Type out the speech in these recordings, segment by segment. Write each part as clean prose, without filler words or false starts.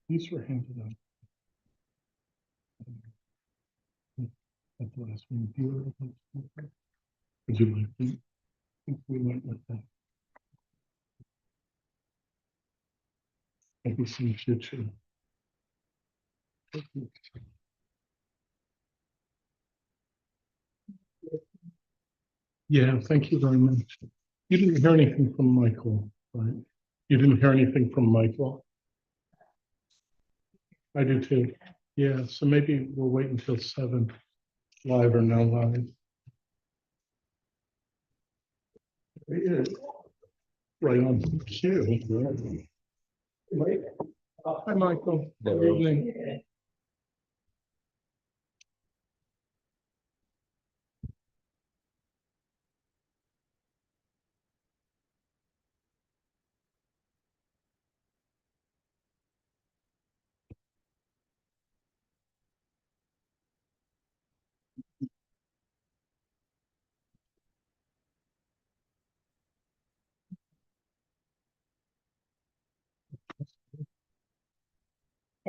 These were handed out at the last meeting. Would you like them? I think we went with that. Maybe some future. Yeah, thank you very much. You didn't hear anything from Michael, right? You didn't hear anything from Michael? I do too. Yeah, so maybe we'll wait until 7, live or no live. Right on cue. Hi, Michael. Good evening.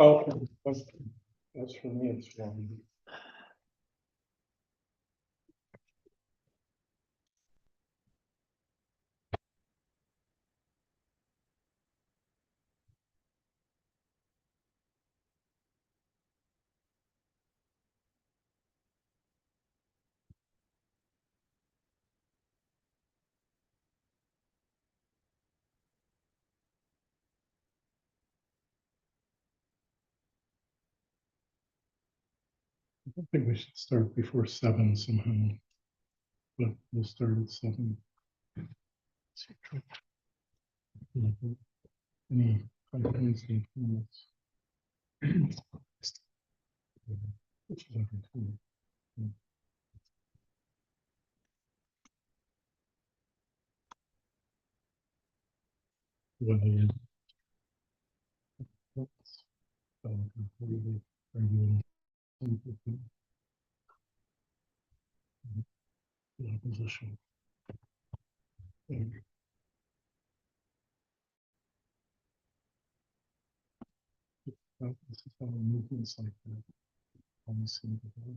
Okay, that's for me. It's fine. I don't think we should start before 7 somehow, but we'll start at 7. Any comments and comments? Which is everything. What is completely arguing the opposition. This is how movements like that always seem to go.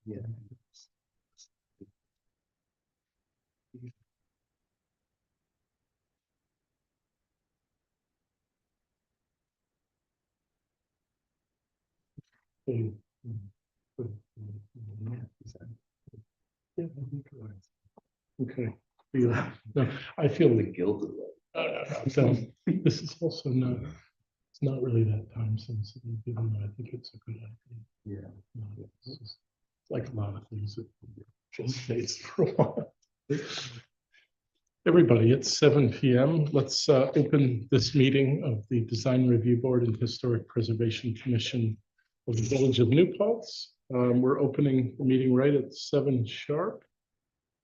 Yeah. Okay. No, I feel the guilt of that. So this is also not, it's not really that time sensitive, even though I think it's a good idea. Yeah. No, it's like a lot of things that just stays for a while. Everybody, it's 7 p.m. Let's open this meeting of the Design Review Board and Historic Preservation Commission of the Village of New Paltz. We're opening the meeting right at 7 sharp.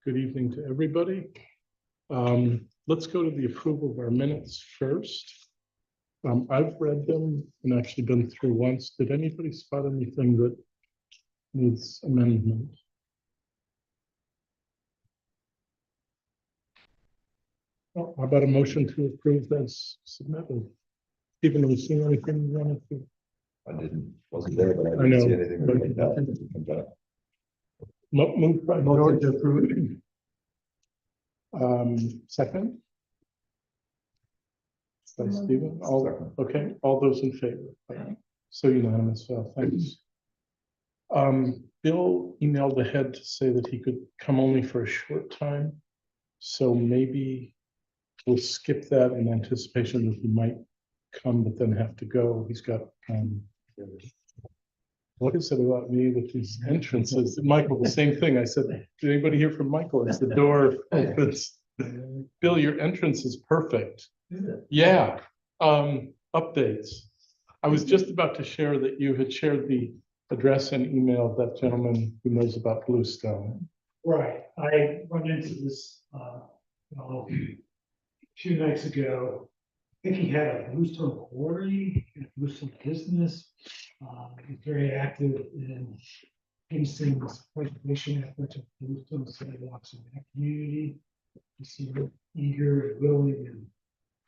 Good evening to everybody. Let's go to the approval of our minutes first. I've read them and actually been through once. Did anybody spot anything that needs amendment? Oh, how about a motion to approve as submitted? Stephen, have you seen anything you wanted to? Wasn't there, but I I know, didn't see anything but- like that. Moved by George approved. Second? By Stephen, all, okay, all those in favor? So unanimous, thanks. Bill emailed ahead to say that he could come only for a short time. So maybe we'll skip that in anticipation that he might come, but then have to go. He's got, what is it about me with these entrances? Michael, the same thing. I said, did anybody hear from Michael? As the door opens, Bill, your entrance is perfect. Is it? Yeah, updates. I was just about to share that you had shared the address and email of that gentleman who knows about Bluestone. Right, I run into this, a few nights ago. I think he had a Bluestone quarry, a Bluestone business. He's very active in Kingston's preservation efforts of Bluestone sidewalks in that community. He seemed eager, willing, and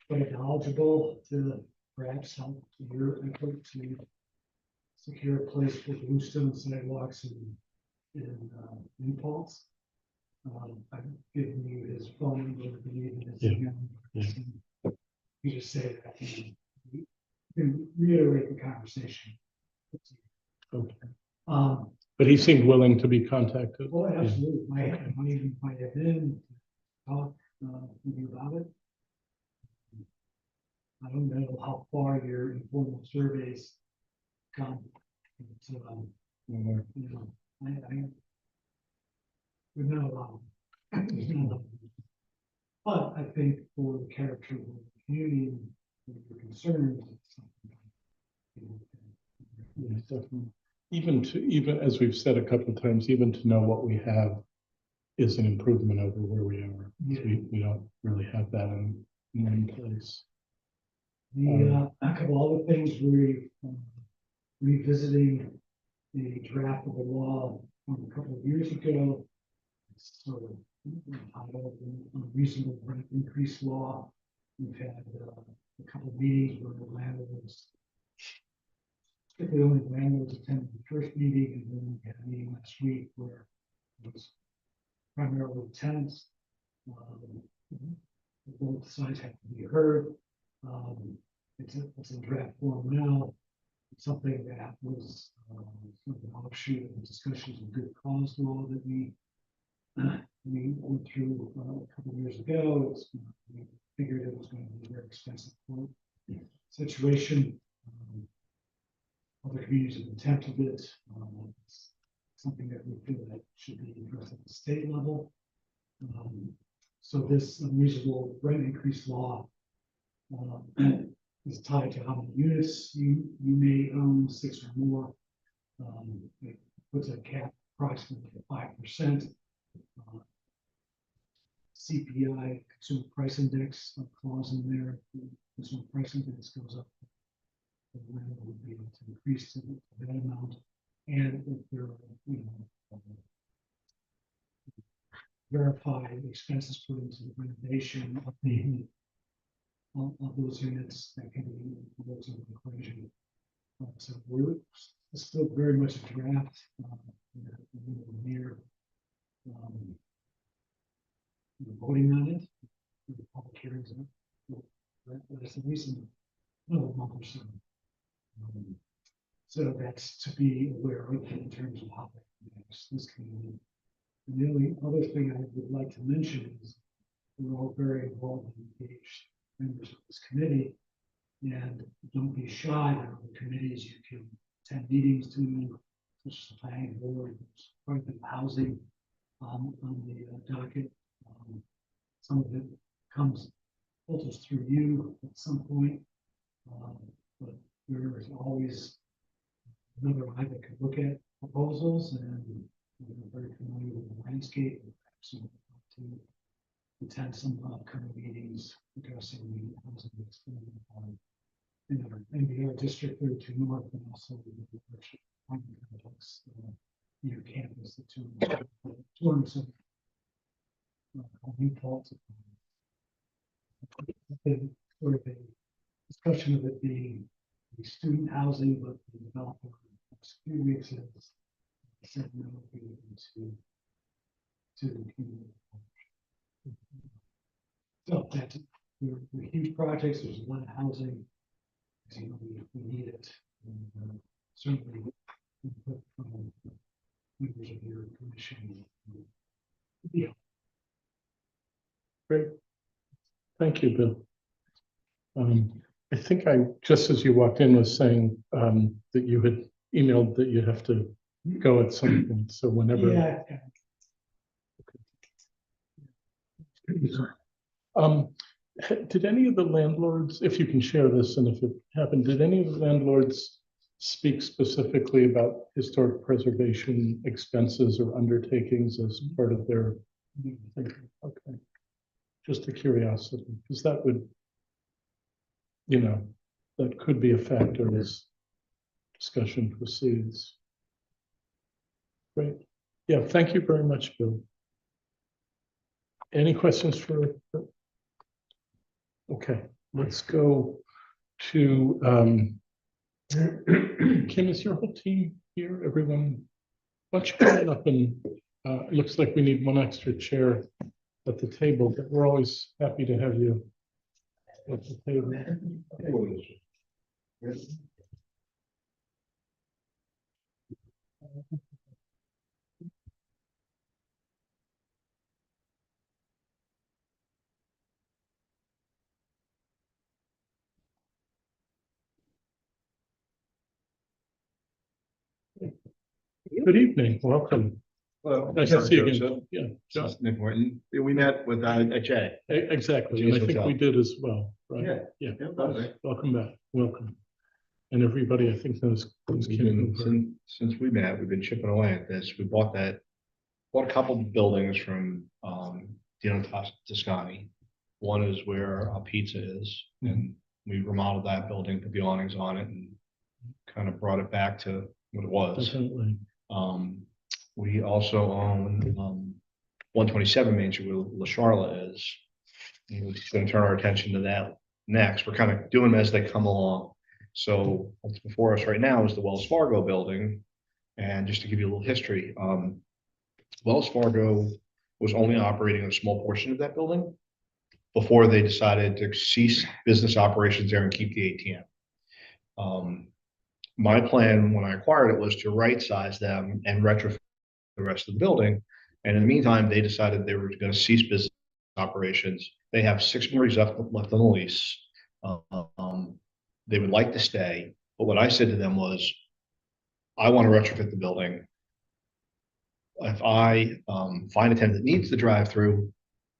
quite knowledgeable to perhaps help your effort to secure a place for Bluestone sidewalks in New Paltz. I've given you his phone number, I believe, and his Yeah, email. yeah. You just say that, you can reiterate the conversation. Okay. Um, But he seemed willing to be contacted. well, Yeah. absolutely, might even might have been talk with you about it. I don't know how far your informal surveys come. But, Yeah. you know, we're not allowed. But I think for the character of the community, and the concerns, it's something. Yeah, definitely. Even as we've said a couple of times, even to know what we have is an improvement over where we are. Yeah. We don't really have that in one place. The, a couple other things, we're revisiting the draft of the law from a couple of years ago. It's sort of entitled Unreasonable Rent Increase Law. We've had a couple of meetings where the landlords, particularly only landlords attended the first meeting, and then we had a meeting last week where it was primarily tenants. Both sides have to be heard. It's in draft form now. It's something that was sort of an offshoot of the discussions of good cause law that we went through a couple of years ago. We figured it was going to be a very expensive court situation. Other communities have attempted it. It's something that we feel that should be addressed at the state level. So this unreasonable rent increase law is tied to how many units you may own, 6 or more. It puts a cap approximately 5%. CPI, Consumer Price Index, a clause in there. Consumer Price Index goes up, the landlord would be able to increase to that amount. And if there are, verify the expenses put into the renovation of those units that can be those in the equation. So we're still very much a draft. Near voting on it. The public hearings. That's the reason. Another month or so. So that's to be aware of in terms of how this community. And the only other thing I would like to mention is we're all very involved and engaged members of this committee. And don't be shy on the committees. You can attend meetings to such as the planning board, private housing on the docket. Some of it filters through you at some point. But there is always another eye that can look at proposals, and we're very familiar with the landscape. So to attend some upcoming meetings addressing the housing that's going on in our NBR district 32 North, and also the complex near campus, the two New Paltz. Sort of a discussion of it being the student housing, but the developer a few weeks has said no to the community. So that's the huge projects. There's a lot of housing. You know, we need it. And, certainly input from members of your commission. Yeah. Great. Thank you, Bill. I think I, just as you walked in, was saying that you had emailed that you'd have to go at some point, so whenever. Yeah. Did any of the landlords, if you can share this, and if it happened, did any of the landlords speak specifically about historic preservation expenses or undertakings as part of their thinking? Okay. Just a curiosity, because that would, that could be a factor as discussion proceeds. Great. Yeah, thank you very much, Bill. Any questions for? Okay, let's go to Kim, is your whole team here? Everyone? Why don't you come on up, and it looks like we need one extra chair at the table, but we're always happy to have you at the table. Good evening, welcome. Well, Nice to see you again. Yeah, John. Nick Morton. We met with Jay. Exactly, and I think we did as well, right? Yeah. Okay. Welcome back, welcome. And everybody, I think knows. Since we met, we've been chipping away at this. We bought a couple of buildings from Dino Toscani. One is where a pizza is, and we remodeled that building, put the awnings on it, and kind of brought it back to what it was. Definitely. We also own 127 Main Street where La Charla is. And we're just going to turn our attention to that next. We're kind of doing them as they come along. So what's before us right now is the Wells Fargo building. And just to give you a little history, Wells Fargo was only operating a small portion of that building before they decided to cease business operations there and keep the ATM. My plan when I acquired it was to right size them and retrofit the rest of the building. And in the meantime, they decided they were going to cease business operations. They have 6 more years left on the lease. They would like to stay. But what I said to them was, I want to retrofit the building. If I find a tenant that needs the drive-through,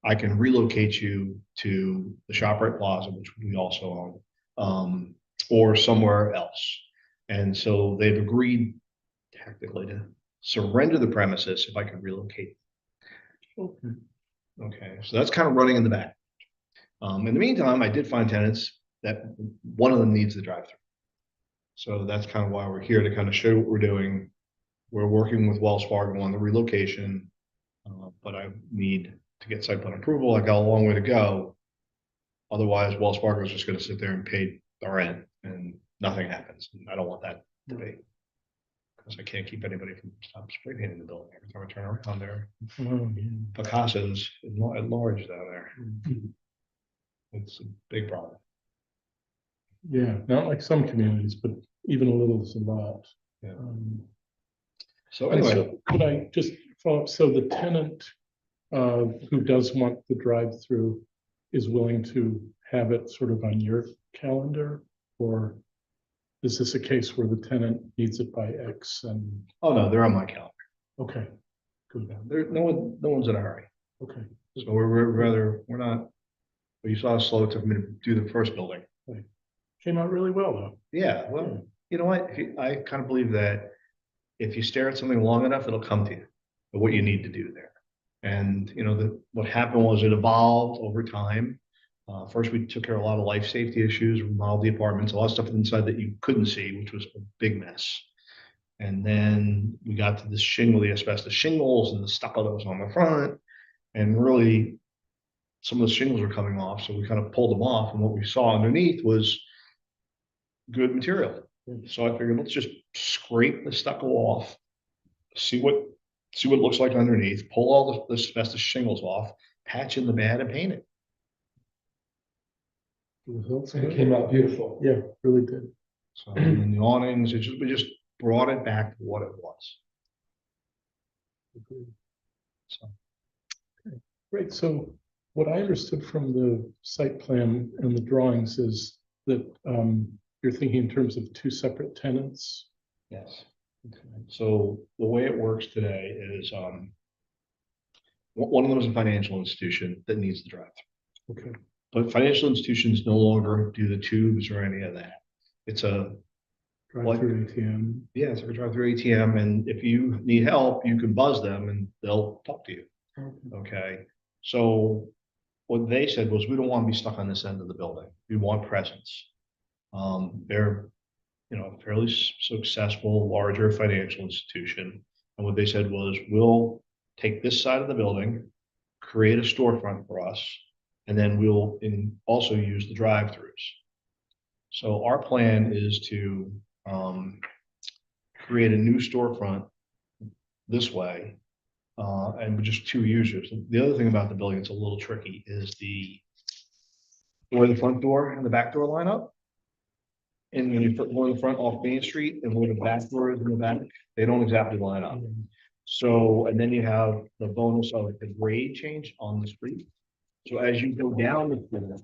I can relocate you to the ShopRite Plaza, which we also own, or somewhere else. And so they've agreed technically to surrender the premises if I can relocate. Okay, so that's kind of running in the back. In the meantime, I did find tenants that one of them needs the drive-through. So that's kind of why we're here, to kind of show what we're doing. We're working with Wells Fargo on the relocation, but I need to get site plan approval. I got a long way to go. Otherwise, Wells Fargo is just going to sit there and pay the rent and nothing happens. And I don't want that to be, because I can't keep anybody from spray painting the building every time I turn around there. Picasso's at large down there. It's a big problem. Yeah, not like some communities, but even a little is a lot. Yeah. So anyway, could I just follow up? So the tenant who does want the drive-through is willing to have it sort of on your calendar, or is this a case where the tenant needs it by X and? oh no, they're on my calendar. Okay, good. There, no one's in a hurry. Okay, So we're not. But you saw how slow it took me to do the first building. came out really well though. Yeah, well, you know what? I kind of believe that if you stare at something long enough, it'll come to you, what you need to do there. And what happened was it evolved over time. First, we took care of a lot of life safety issues, remodeled the apartments, a lot of stuff inside that you couldn't see, which was a big mess. And then we got to this shingle, the asbestos shingles and the stucco that was on the front. And really, some of the shingles were coming off. So we kind of pulled them off. And what we saw underneath was good material. So I figured, let's just scrape the stucco off, see what it looks like underneath, pull all the asbestos shingles off, patch in the bad, and paint it. It came out beautiful. Yeah, really did. So in the awnings, we just brought it back to what it was. So Great. So What I understood from the site plan and the drawings is that you're thinking in terms of two separate tenants. Yes. So the way it works today is, one of them is a financial institution that needs the drive. Okay, But financial institutions no longer do the tubes or any of that. It's a, drive-through ATM. yeah, it's like a drive-through ATM, and if you need help, you can buzz them and they'll talk to you. Okay, so what they said was, we don't want to be stuck on this end of the building. We want presence. They're, fairly successful, larger financial institution. And what they said was, we'll take this side of the building, create a storefront for us, and then we'll also use the drive-throughs. So our plan is to create a new storefront this way, and with just 2 users. The other thing about the building that's a little tricky is where the front door and the back door line up. And when you put one in the front off Main Street and where the back door is in the back, they don't exactly line up. So, and then you have the bonus of the grade change on the street. So as you go down the street,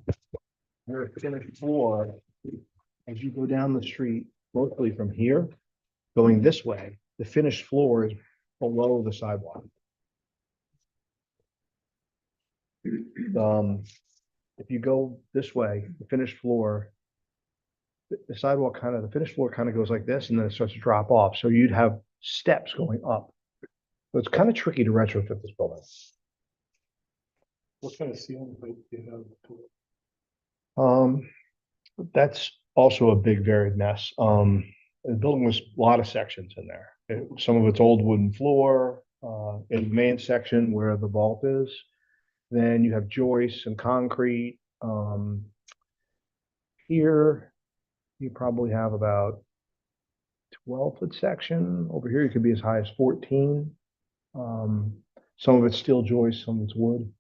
your finished floor, as you go down the street, mostly from here, going this way, the finished floor is below the sidewalk. If you go this way, the finished floor, the sidewalk the finished floor kind of goes like this, and then it starts to drop off. So you'd have steps going up. So it's kind of tricky to retrofit this building. What kind of ceiling height do you have? That's also a big varied mess. The building was a lot of sections in there. Some of it's old wooden floor, in the main section where the vault is. Then you have joists and concrete. Here, you probably have about 12-foot section. Over here, you could be as high as 14. Some of it's steel joists, some of it's wood.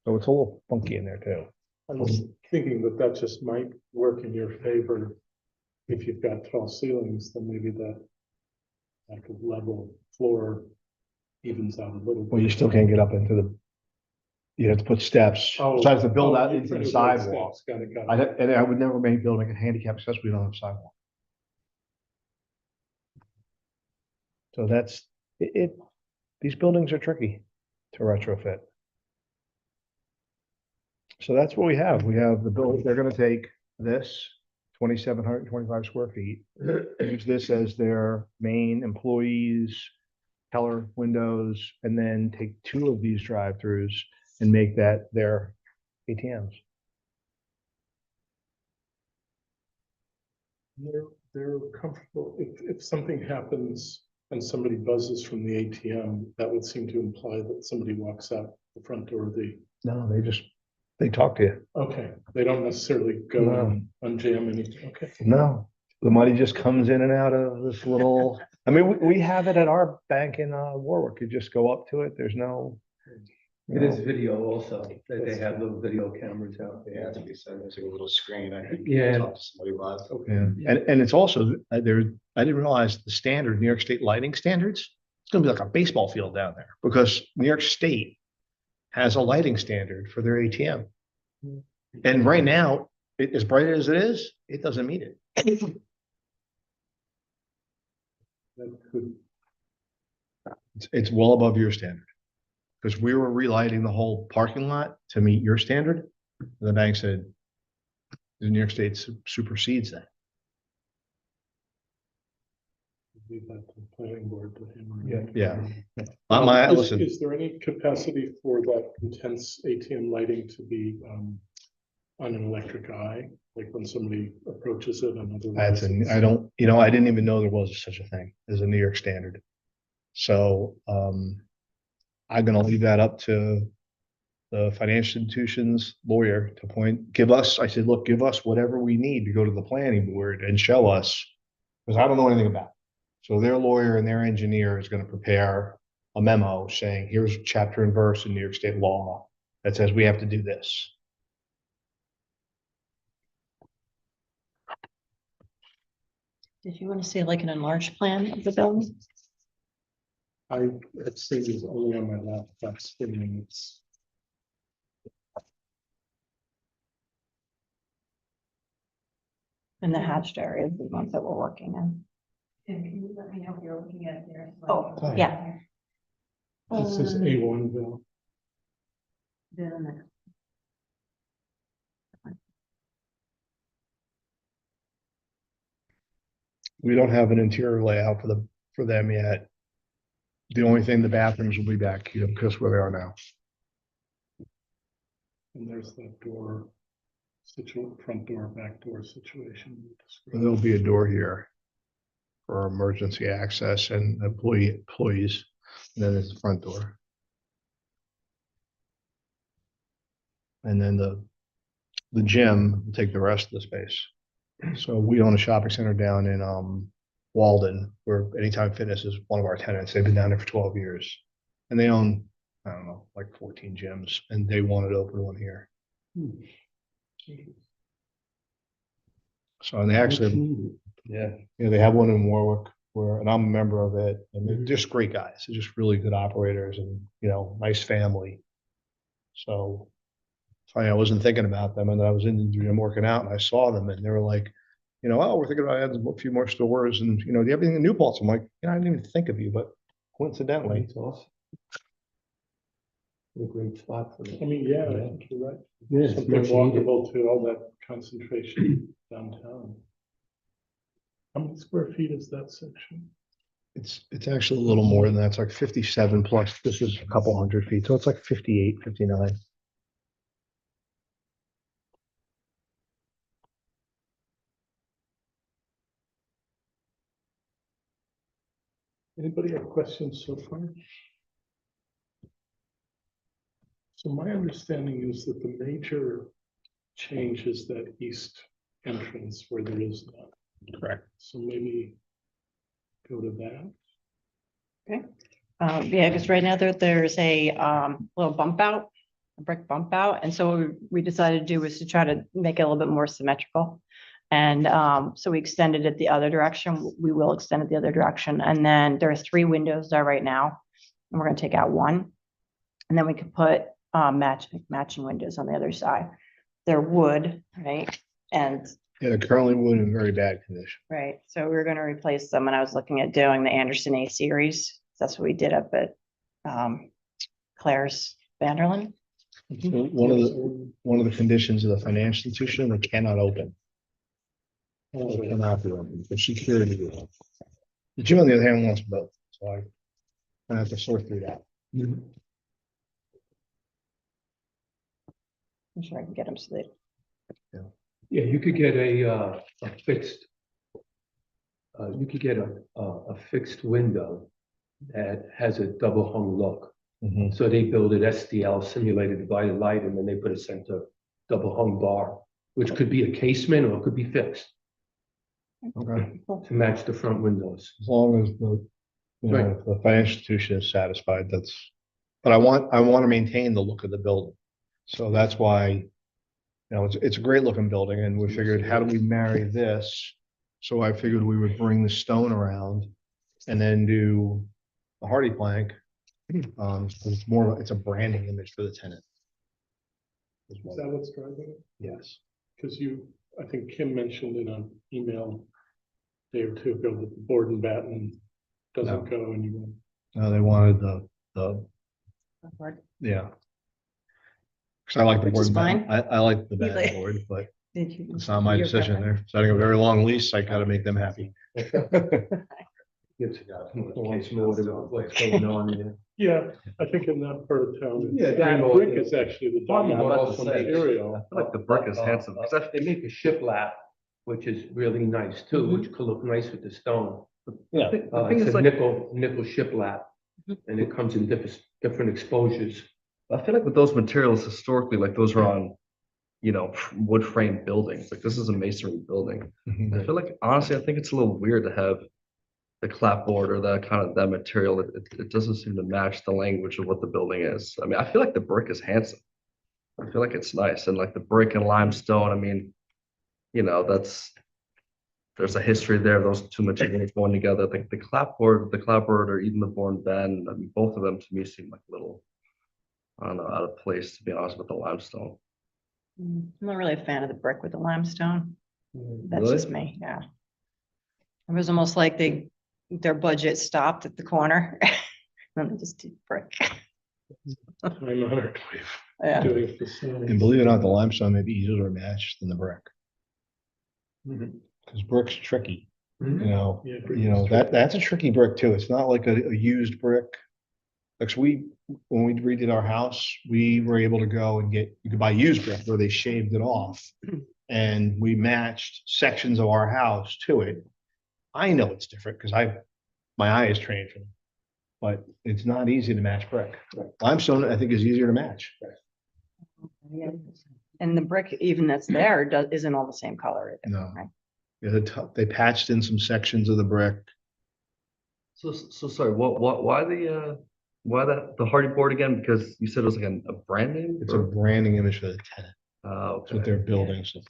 So it's a little funky in there too. I was thinking that just might work in your favor. If you've got tall ceilings, then maybe that like a level floor evens out a little bit. Well, you still can't get up into you have to put steps. Oh, Besides to build out you into the put it like sidewalk. steps. Got it. And I would never make building a handicap accessible. We don't have a sidewalk. So that's it. These buildings are tricky to retrofit. So that's what we have. We have the building. They're going to take this 2,725 square feet, use this as their main employees, teller windows, and then take 2 of these drive-throughs and make that their ATMs. They're comfortable. If something happens and somebody buzzes from the ATM, that would seem to imply that somebody walks out the front door of the. No, they talk to you. Okay, they don't necessarily go No. and unjam anything. Okay. No, the money just comes in and out of this little, I mean, we have it at our bank in Warwick. You just go up to it. There's no. It is video also, that they have little video cameras out there. Yeah, to be said, there's like a little screen. I think. Yeah. Talk to somebody live. Yeah, and it's also, I didn't realize the standard, New York State lighting standards, it's gonna be like a baseball field down there, because New York State has a lighting standard for their ATM. And right now, as bright as it is, it doesn't meet it. That could, It's well above your standard. Because we were relighting the whole parking lot to meet your standard. And the bank said, the New York State supersedes that. leave that to the planning board to hammer. Yeah. Is- Is there any capacity for that intense ATM lighting to be on an electric eye, like when somebody approaches it and otherwise? I don't, I didn't even know there was such a thing as a New York standard. So I'm gonna leave that up to the financial institution's lawyer to I said, look, give us whatever we need to go to the planning board and show us, because I don't know anything about it. So their lawyer and their engineer is gonna prepare a memo saying, here's chapter and verse in New York State law that says we have to do this. Did you want to see like an enlarged plan of the building? I, it seems only on my laptop spinning, it's And the hatched areas, the ones that we're working in. Tim, can you let me know if you're looking at there? Oh, yeah. This is A1 Bill. Then We don't have an interior layout for them yet. The only thing, the bathrooms will be back here because where they are now. And there's that door, front door, back door situation. we described. And there'll be a door here for emergency access and employees. And then there's the front door. And then the gym will take the rest of the space. So we own a shopping center down in Walden, where Anytime Fitness is one of our tenants. They've been down there for 12 years. And they own, I don't know, like 14 gyms, and they wanted to open one here. So, and they actually, yeah, they have one in Warwick where, and I'm a member of it, and they're just great guys. They're just really good operators and, nice family. So funny, I wasn't thinking about them, and I was in the gym working out and I saw them and they were like, oh, we're thinking about adding a few more stores and, do you have anything in New Paltz? I'm like, I didn't even think of you, but coincidentally. It's awesome. What a great spot for I them. mean, yeah, I think you're right. Yeah, it's Something much needed. walkable to all that concentration downtown. How many square feet is that section? It's actually a little more than that. It's like 57 plus, this is a couple hundred feet. So it's like 58, 59. Anybody have questions so far? So my understanding is that the major change is that east entrance where there is none. Correct. So maybe go to that. yeah, because right now there's a little bump out, a brick bump out. And so what we decided to do was to try to make it a little bit more symmetrical. And so we extended it the other direction. We will extend it the other direction. And then there are 3 windows there right now. And we're going to take out 1. And then we could put matching windows on the other side. They're wood, right? And Yeah, they're currently wood in very bad condition. right, so we were going to replace them. And I was looking at doing the Anderson A series. That's what we did up at Claire's Vanderland. So one of the conditions of the financial institution, they cannot open. They cannot be open for security reasons. The gym, on the other hand, wants both, so I have to sort through that. I'm sure I can get them so they. Yeah, you could get a fixed. You could get a fixed window that has a double hung look. So they build it SDL, simulated divided light, and then they put a center double hung bar, which could be a casement or it could be fixed Okay, to match the front windows. as long as the financial institution is satisfied, but I want to maintain the look of the building. So that's why, it's a great looking building, and we figured, how do we marry this? So I figured we would bring the stone around and then do a hardy plank. It's a branding image for the tenant. Is that what's driving it? Yes. Because I think Kim mentioned in an email a day or 2 ago that the board and batten doesn't go anywhere. No, they wanted the yeah. Because I like the Which board is and batten. fine. I like the You like- batten board, but Did you? it's not my your decision. preference? They're setting a very long lease. I gotta make them happy. Gives once more to what's going on there. Yeah, I think in that part of town. Yeah, that or- Brick is actually the Probably dominant also makes- material. I like the brick is handsome, 'cause I- They make a shiplap, which is really nice too, which could look nice with the stone. Yeah. The thing It's is a like, nickel shiplap, and it comes in different exposures. I feel like with those materials historically, like those are on, wood frame buildings, like this is a masonry building. I feel like, honestly, I think it's a little weird to have the clapboard or that material. It doesn't seem to match the language of what the building is. I mean, I feel like the brick is handsome. I feel like it's nice, and like the brick and limestone, I mean, there's a history there, those 2 materials going together. I think the clapboard or even the Born Ben, I mean, both of them to me seem like a little, I don't know, out of place, to be honest, with the limestone. I'm not really a fan of the brick with the limestone. That's just me, yeah. It was almost like their budget stopped at the corner. Then they just did brick. I'm honored Yeah. with doing And facilities. believe it or not, the limestone may be easier to match than the brick, Mhm. because brick's tricky, Mhm. Yeah, that's a tricky brick too. It's not like a used brick. Like, so when we redid our house, we were able to go and you could buy used brick where they shaved it off. And we matched sections of our house to it. I know it's different because my eye is trained for them. But it's not easy to match brick. Limestone, I think, is easier to match. Yeah. And the brick even that's there isn't all the same color either. No. Right. Yeah, they patched in some sections of the brick. So sorry, why the hardy board again? Because you said it was like a brand name? It's a branding image for the tenant. That's what Okay, they're building. So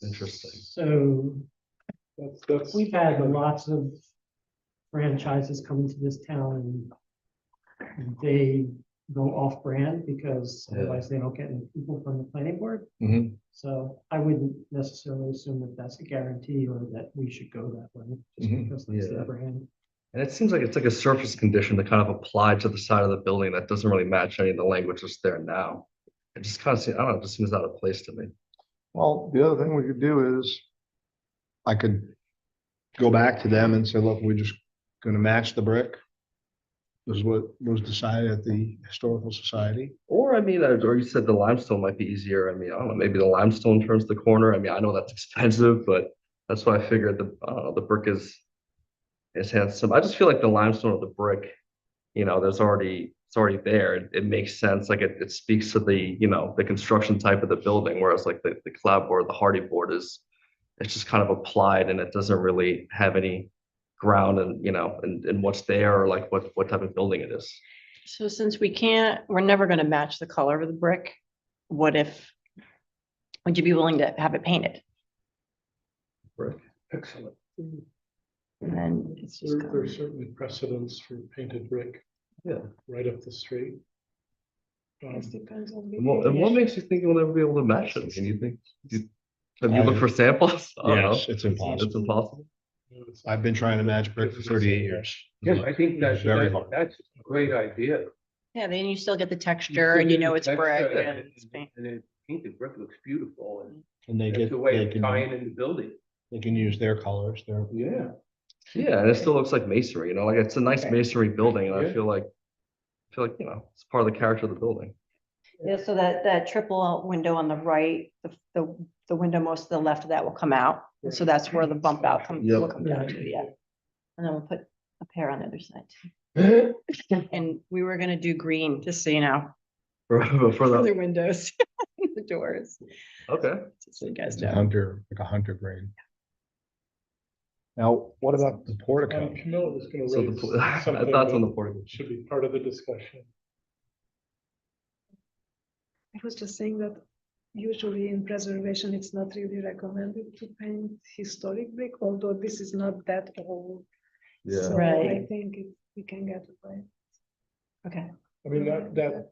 interesting. So That's. we've had lots of franchises come into this town and they go off brand because Yeah. otherwise they don't get any people from the planning board. Mhm. So I wouldn't necessarily assume that that's a guarantee or that we should go that way, just Mhm. because that's Yeah. their brand. And it seems like it's like a surface condition to kind of apply to the side of the building that doesn't really match any of the language that's there now. It just kind of seems, I don't know, it just seems out of place to me. Well, the other thing we could do is I could go back to them and say, look, we're just gonna match the brick. This is what was decided at the Historical Society. Or I mean, or you said the limestone might be easier. I mean, I don't know, maybe the limestone turns the corner. I mean, I know that's expensive, but that's why I figured the brick is handsome. I just feel like the limestone of the brick, it's already there. It makes sense. Like it speaks to the construction type of the building, whereas like the clapboard, the hardy board it's just kind of applied and it doesn't really have any ground and what's there or like what type of building it is. So since we're never gonna match the color of the brick, would you be willing to have it painted? Excellent. And then it's just. There's certainly precedents for painted brick. Yeah. Right up the street. It depends on the. And what makes you think you'll never be able to match it? Can you think, have you looked for samples? I don't know. Yes, it's impossible. It's impossible. I've been trying to match brick for 38 years. Yeah, I think Very hard. that's a great idea. Yeah, then you still get the texture and you know it's brick and it's paint. And it painted brick looks beautiful and And they it's get, a way they of tying can, in the building. they can use their colors, their. Yeah. Yeah, and it still looks like masonry, like it's a nice Right. masonry building, and I Yeah. feel like, it's part of the character of the building. Yeah, so that triple window on the right, the window most to the left of that will come out. And so that's where the bump out Yep. will come down to, yeah. And then we'll put a pair on the other side too. And we were gonna do green, just so you know, For for the, the windows, the doors, okay, just so you guys It's a know. hunter, like a hunter grade. Now, what about the portico? Camilla was gonna so raise the, something thoughts on the that portico. should be part of the discussion. I was just saying that usually in preservation, it's not really recommended to paint historic brick, although this is not that old. Yeah, So Right. I think we can get away. Okay, I mean, that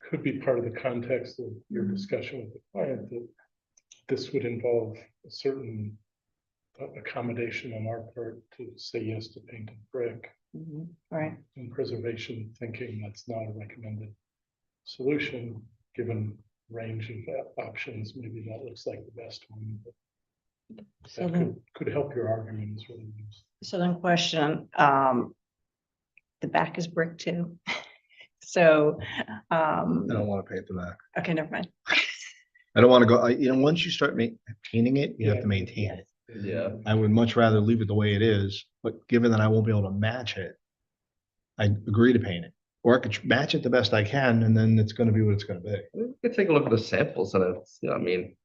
could be part of the context of your discussion with the client, that this would involve a certain accommodation on our part to say yes to painted brick. mhm, all right. In preservation, thinking that's not a recommended solution, given range of options, maybe that looks like the best one. But So that then, could help your argument as well. so then question, the back is brick too. So, I don't want to paint the back. okay, never mind. I don't want to go, once you start painting it, you have to maintain it. yeah, I would much rather leave it the way it is, but given that I won't be able to match it, I agree to paint it. Or I could match it the best I can, and then it's gonna be what it's gonna be. we could take a look at the samples, and it's, I mean,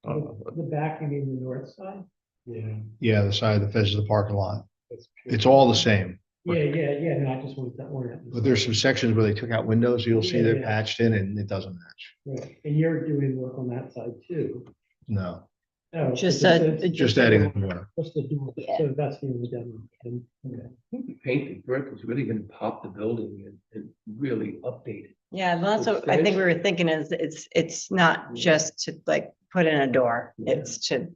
I don't know, but- The back, you mean the north side? Yeah. Yeah, the side that faces the parking lot. That's pure. It's all the same, Yeah, no, I just wanted that one. but there's some sections where they took out windows, you'll see they're Yeah. patched in and it doesn't match. Right, and you're doing work on that side too. No, Oh, Just it's just adding the door. Just the door, Yeah. so that's the only demo. And, okay. I think the painted brick is really gonna pop the building and really update it. Yeah, well, that's what I think we were thinking is it's not just to like put in a door, it's to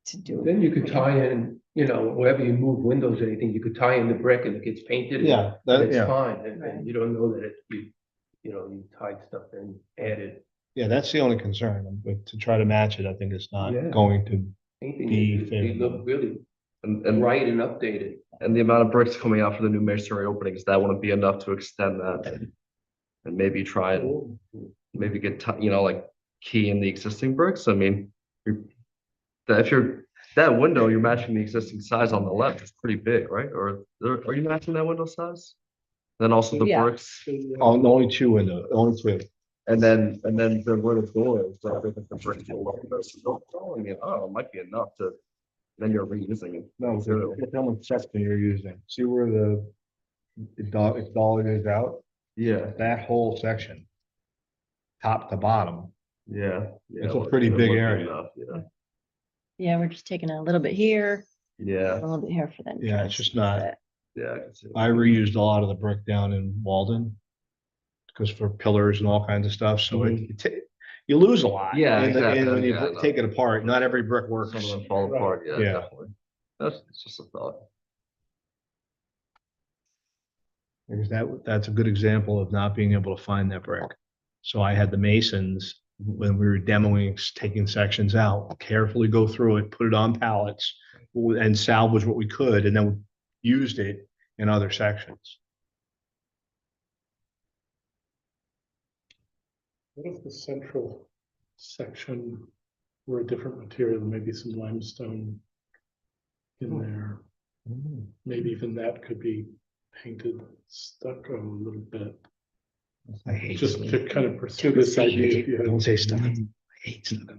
to do. Then you could tie in, wherever you move windows or anything, you could tie in the brick and it gets painted. and- Yeah, and that, It's yeah, fine, and you don't know that you tied stuff and added yeah, that's the only concern, but to try to match it, I think it's not Yeah. going to, painting. Be They look favorable. really And bright and updated. and the amount of bricks coming out for the new masonry openings, that wouldn't be enough to extend that. And maybe try and maybe get, like key in the existing bricks. I mean, that window, you're matching the existing size on the left, it's pretty big, right? Or are you matching that window size? Then also the Yeah. bricks, oh, only two windows, only two. and then where the door is, I think the bricks will look better. So I mean, it might be enough to, then you're reusing it. No, Zero. look how much section you're using. See where it dollar is out? Yeah, That whole section. Top to bottom. yeah. It's a pretty big area. Yeah, Yeah, we're just taking a little bit here, a yeah, little bit here for the Yeah, it's entrance. just not- That's it. yeah. I can see I reused a lot of the brick down in Walden. Because for pillars and all kinds of stuff, so you lose a lot. Yeah, And exactly, when you yeah, I know. take it apart, not every brick works. Some of them fall Right. apart, yeah, Yeah. definitely. It's just a thought. Because that's a good example of not being able to find that brick. So I had the masons, when we were demoing, taking sections out, carefully go through it, put it on pallets and salvage what we could, and then used it in other sections. What if the central section were a different material, maybe some limestone in there? Maybe even that could be painted stucco a little bit, I hate just it. to kind of pursue this idea. If you Don't had- say stuff. I hate stuff.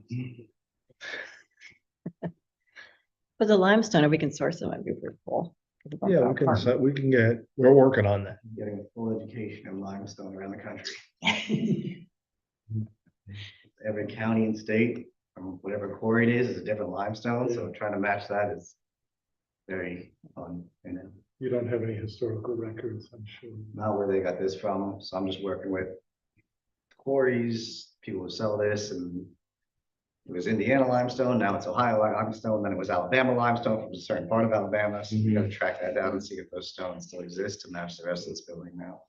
But the limestone, if we can source them, it'd be pretty cool. for the bump Yeah, out part. we can we're working on that. Getting a full education in limestone around the country. Every county and state, from whatever quarry it is a different limestone, so trying to match that is very fun, You don't have any historical records, I'm sure. not where they got this from, so I'm just working with quarries, people who sell this, and it was Indiana limestone, now it's Ohio limestone, then it was Alabama limestone from a certain part of Alabama, so we gotta track that down and see if those stones still exist to match the rest of this building now.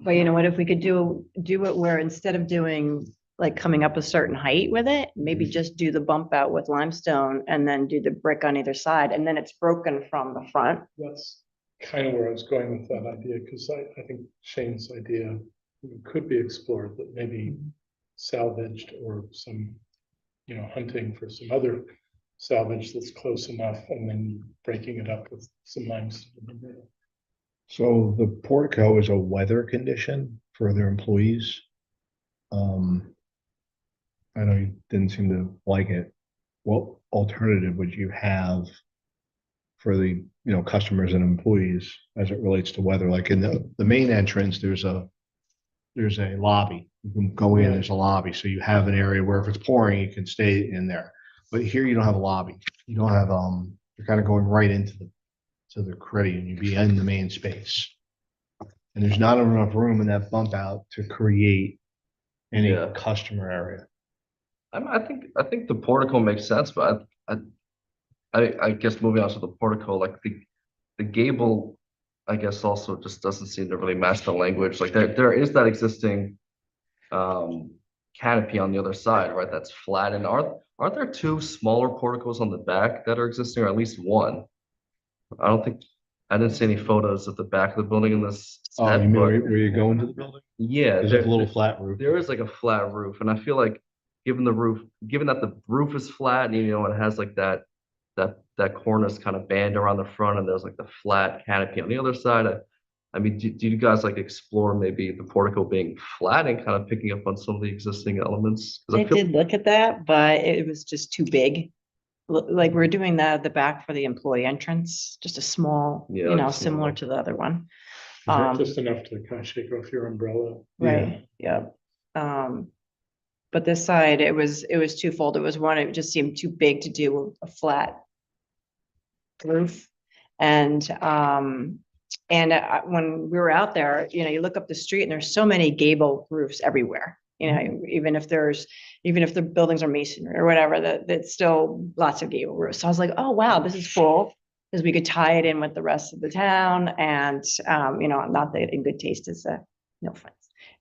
But you know what, if we could do it where instead of doing like coming up a certain height with it, maybe just do the bump out with limestone and then do the brick on either side, and then it's broken from the front. That's kind of where I was going with that idea, because I think Shane's idea could be explored, that maybe salvaged or some, hunting for some other salvage that's close enough and then breaking it up with some limestone. So the portico is a weather condition for their employees. I know you didn't seem to like it. What alternative would you have for the, customers and employees as it relates to weather? Like in the main entrance, there's a lobby. You can go in, there's a lobby. So you have an area where if it's pouring, you can stay in there. But here you don't have a lobby. You don't have, you're kind of going right into the credit and you'd be in the main space. And there's not enough room in that bump out to create any Yeah. customer area. I think the portico makes sense, but I guess moving on to the portico, like the gable, I guess also just doesn't seem to really match the language. Like there is that existing canopy on the other side, right? That's flat. And aren't there two smaller porticos on the back that are existing, or at least one? I didn't see any photos of the back of the building in this. Oh, set, you mean but where you go into the building? yeah, There's like a little flat roof. there is like a flat roof, and I feel like given that the roof is flat, and it has like that cornice kind of band around the front, and there's like the flat canopy on the other side. I mean, do you guys like explore maybe the portico being flat and kind of picking up on some of the existing elements? 'Cause I I feel, did look at that, but it was just too big. Like we're doing that at the back for the employee entrance, just a small, Yeah, like a small similar one. to the other one. Is that Um, just enough to kind of shake off your umbrella? Right, yeah. But this side, it was twofold. It was one, it just seemed too big to do a flat roof. And when we were out there, you look up the street and there's so many gable roofs everywhere. You know, even if the buildings are masonry or whatever, that's still lots of gable roofs. So I was like, oh, wow, this is cool. Because we could tie it in with the rest of the town and, you know, not that In Good Taste is no offense,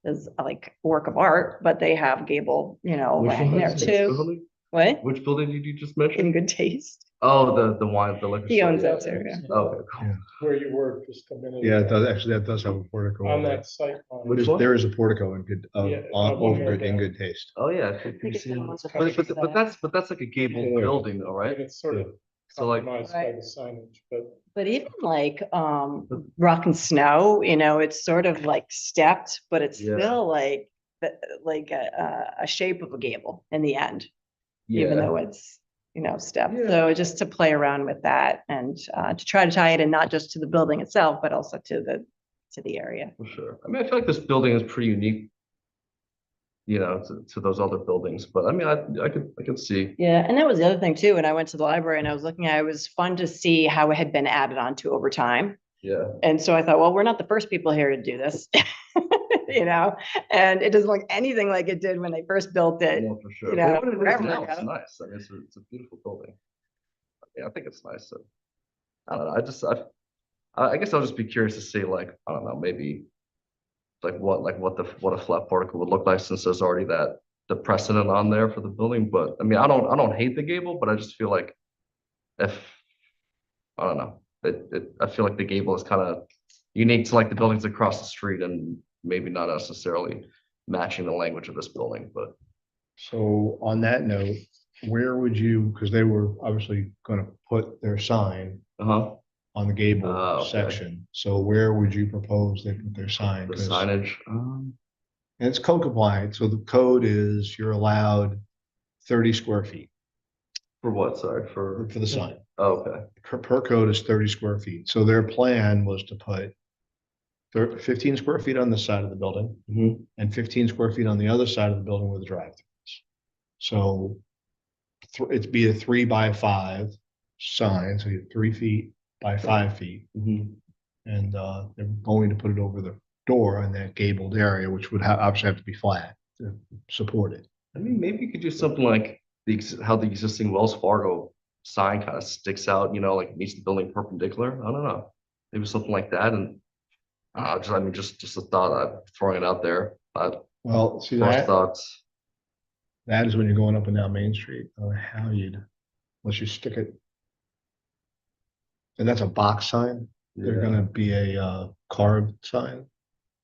is like a work of art, but they have gable, you know, Which hang one there is it? too. What? Which building did you just In mention? Good Taste. Oh, the wine, the liquor. He store. owns that too, yeah. Okay, cool. Where you were just a minute. Yeah, it ago, does, actually, that does have a portico. On over it. that site. line. Which one? There is a portico in good, Yeah, over more it in down. good taste. Oh, yeah. I think think we've it's the seen- ones with But, the- but that's like a gable Yeah. building though, And right? it's sort of So like, compromised by Right. the signage, but But even like Rock and Snow, you know, it's sort of like stepped, but it's Yeah. still like like a shape of a gable in the end, even yeah, though it's, you know, stepped. Yeah. So just to play around with that and to try to tie it in not just to the building itself, but also to the area. for sure. I mean, I feel like this building is pretty unique, you know, to those other buildings, but I mean, I could see. Yeah, and that was the other thing too. When I went to the library and I was looking at it, it was fun to see how it had been added on to over time. Yeah, And so I thought, well, we're not the first people here to do this, you know, and it doesn't look anything like it did when they first built it. no, for sure. you But know, what it is forever now, it's ago. nice. I mean, it's a beautiful building. Yeah, I think it's nice. So, I don't know. I guess I'll just be curious to see, like, I don't know, maybe like what a flat particle would look like since there's already the precedent on there for the building. But I mean, I don't hate the gable, but I just feel like if I don't know, I feel like the gable is kind of unique to like the buildings across the street and maybe not necessarily matching the language of this building, but So on that note, where would you, because they were obviously gonna put their sign uh-huh. on the gable Oh, okay. section. So where would you propose they put their sign? The 'Cause- signage. And it's code compliant, so the code is you're allowed 30 square feet For what? Sorry, for for the sign. oh, okay. Per code is 30 square feet. So their plan was to put 15 square feet on this side of the building Mhm. and 15 square feet on the other side of the building with the drive-throughs. So it'd be a 3x5 sign, so you're 3 feet by 5 feet. Mhm. And they're going to put it over the door in that gabled area, which would obviously have to be flat to support it. I mean, maybe you could do something like how the existing Wells Fargo sign kind of sticks out, you know, like meets the building perpendicular. I don't know. Maybe something like that. And just a thought, I'm throwing it out there. Well, see First that, thoughts. that is when you're going up and down Main Street. I don't know how unless you stick it. And that's a box sign. They're Yeah. gonna be a carved sign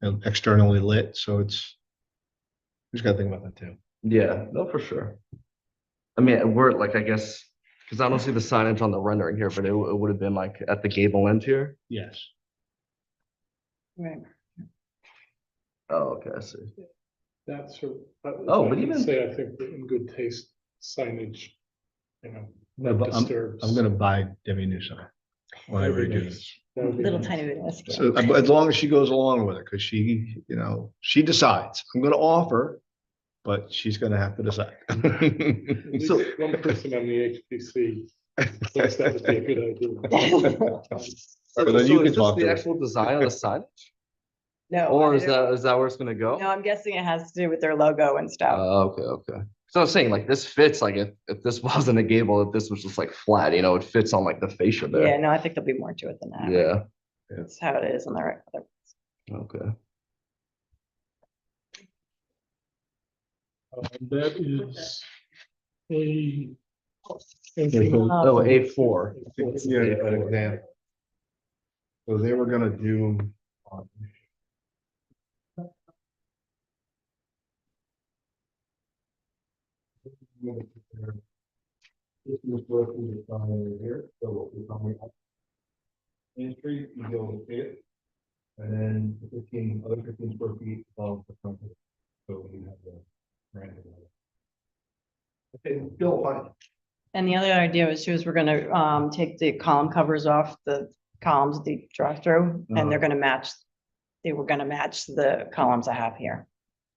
and externally lit, so we just gotta think about that too. Yeah, no, for sure. I mean, we're like, I guess, because I don't see the signage on the rendering here, but it would have been like at the gable end here. Yes. Right. Oh, okay, I see. that's. Oh, but even- Say, I think the In Good Taste signage, you know, No, but disturbs. I'm gonna buy Debbie a new sign when I That'd be redo nice. this. That would be Little nice. tiny bit of scale. So as long as she goes along with it, because she, she decides. I'm gonna offer, but she's gonna have to decide. At least So- one person on the HPC thinks that would be a good idea. So then you So can is this talk to the her. actual design of the sign? No. Or I is don't- that where it's gonna go? No, I'm guessing it has to do with their logo and stuff. Okay. So I was saying like this fits like if this wasn't a gable, if this was just like flat, you know, it fits on like the fascia Yeah, there. no, I think there'll be more to it than that. Yeah, That's how it is on the other. okay. That is a. Oh, A4. Yeah, an example. So they were gonna do. This is what we design over here, so what we're coming up. Main Street, you be able to see it. And then the 15 square feet of the front. So you have the. random. Okay, Bill, fine. And the other idea was too, is we're gonna take the column covers off the columns, the drive-through, and they're gonna match. They were gonna match the columns I have here.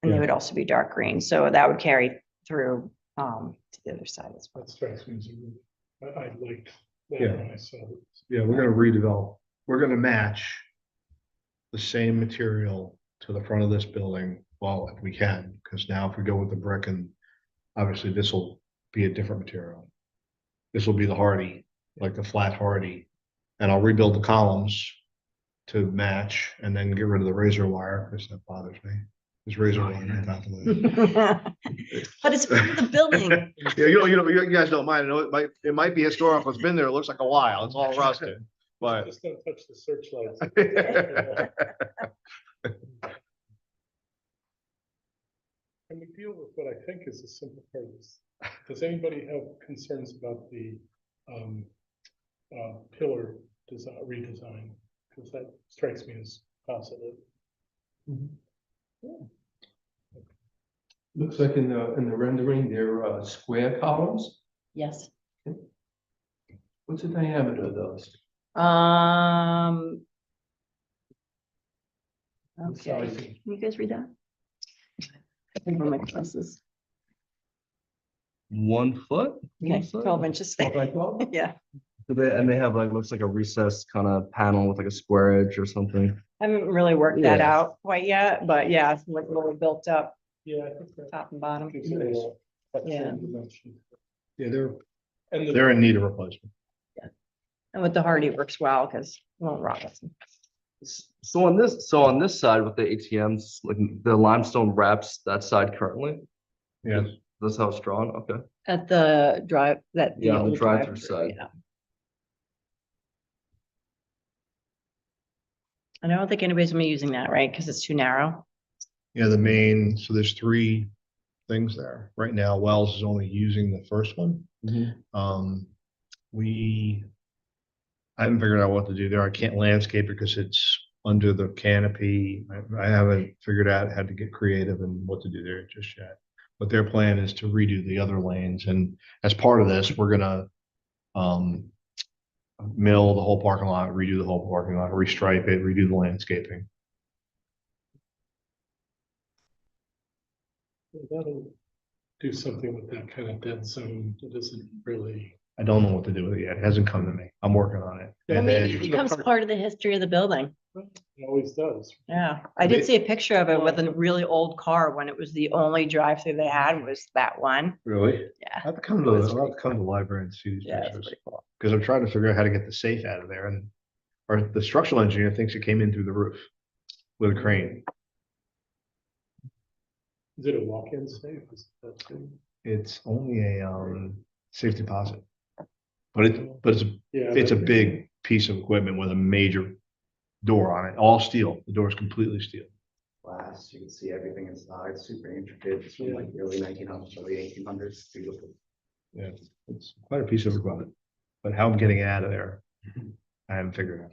And they Yeah. would also be dark green, so that would carry through to the other side as well. That strikes me as a really, I liked that Yeah. when I saw it. Yeah, we're gonna redevelop, we're gonna match the same material to the front of this building Well, if we can, because now if we go with the brick and obviously this will be a different material. This will be the hardy, like the flat hardy, and I'll rebuild the columns to match and then get rid of the razor wire, because that bothers me. This razor wire. But it's part of the building. Yeah, you guys don't mind. I know it might be historical. It's been there. It looks like a while. It's all rusted, but. Just don't touch the searchlights. And we deal with what I think is a simple part of this. Does anybody have concerns about the pillar design, redesign? Because that strikes me as positive. Looks like in the rendering, they're square columns. Yes. What's the diameter of those? Okay, can you guys read that? I think one of my classes. 1 foot? Okay, You said? 12 inches. 12 by 12? Yeah, And they have like, looks like a recessed kind of panel with like a square edge or something. I haven't really worked that Yeah. out quite yet, but yeah, it's like really built up Yeah, I think that top and bottom. gives it a Yeah. dimension. Yeah, they're And they're in need of replacement. And with the hardy it works well because it won't rot us. So on this side with the ATMs, like the limestone wraps that side currently. Yes. That's how it's drawn. Okay. At the drive, that. Yeah, on the old drive-through drive-through, side. yeah. And I don't think anybody's gonna be using that, right? Because it's too narrow. Yeah, the main, so there's 3 things there. Right now, Wells is only using the first one. I haven't figured out what to do there. I can't landscape it because it's under the canopy. I haven't figured out how to get creative and what to do there just yet. But their plan is to redo the other lanes, and as part of this, we're gonna mill the whole parking lot, redo the whole parking lot, restripe it, redo the landscaping. That'll do something with that kind of dead zone that isn't really. I don't know what to do with it yet. It hasn't come to me. I'm working on it. Well, And maybe then- it becomes part of the history of the building. It always does. Yeah, I did see a picture of it with a really old car when it was the only drive-through they had was that one. Really? Yeah. I have to come to, It was I'll have to come to the library and see these Yeah, it's pictures, pretty cool. because I'm trying to figure out how to get the safe out of there, and or the structural engineer thinks it came in through the roof with a crane. Is it a walk-in safe? Is that thing? It's only a safe deposit. But Yeah. it's a that- big piece of equipment with a major door on it, all steel. The door is completely steel. Glass, you can see everything inside, super intricate, it's from like the early 1900s, early 1800s, beautiful. Yeah, it's quite a piece of equipment. But how I'm getting it out of there, I haven't figured out.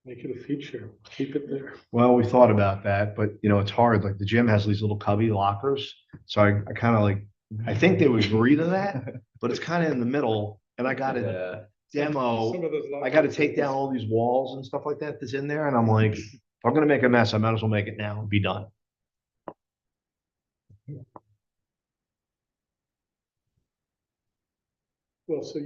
Make it a feature, keep it there. Well, we thought about that, but it's hard. Like the gym has these little cubby lockers. So I kind of like, I think they would agree to that, but it's kind of in the middle, and I got to Yeah. demo. Some of those I got to lockers take are down all these walls and stuff like that that's in there, and I'm like, if I'm gonna make a mess, I might as well make it now and be done. Well, so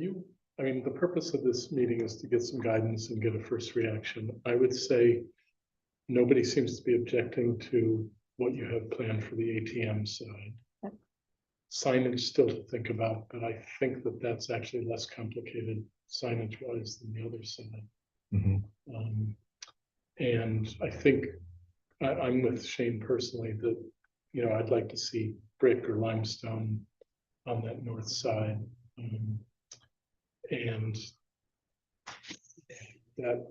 I mean, the purpose of this meeting is to get some guidance and get a first reaction. I would say nobody seems to be objecting to what you have planned for the ATM side. Signage still to think about, but I think that that's actually less complicated signage wise than the other side. And I think I'm with Shane personally that, I'd like to see brick or limestone on that north side. And that,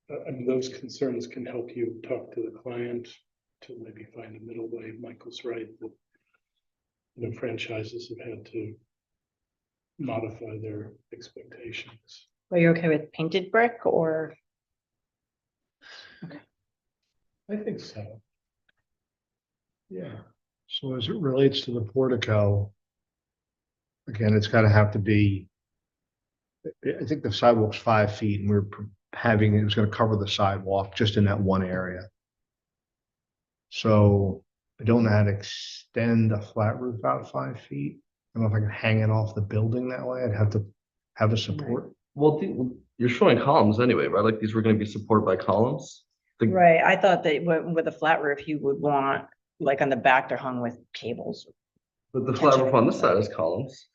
I mean, those concerns can help you talk to the client to maybe find a middle way. Michael's right that, franchises have had to modify their expectations. Are you okay with painted brick or? I think so. Yeah. So as it relates to the portico, again, it's gotta have to be, I think the sidewalk's 5 feet, and we're having, it was gonna cover the sidewalk just in that one area. So I don't know how to extend a flat roof out 5 feet. I don't know if I can hang it off the building that way. I'd have to have a support. Well, you're showing columns anyway, right? Like these were going to be supported by columns. Right, I thought that with a flat roof, you would want like on the back, they're hung with cables. But the flat roof on this side has columns.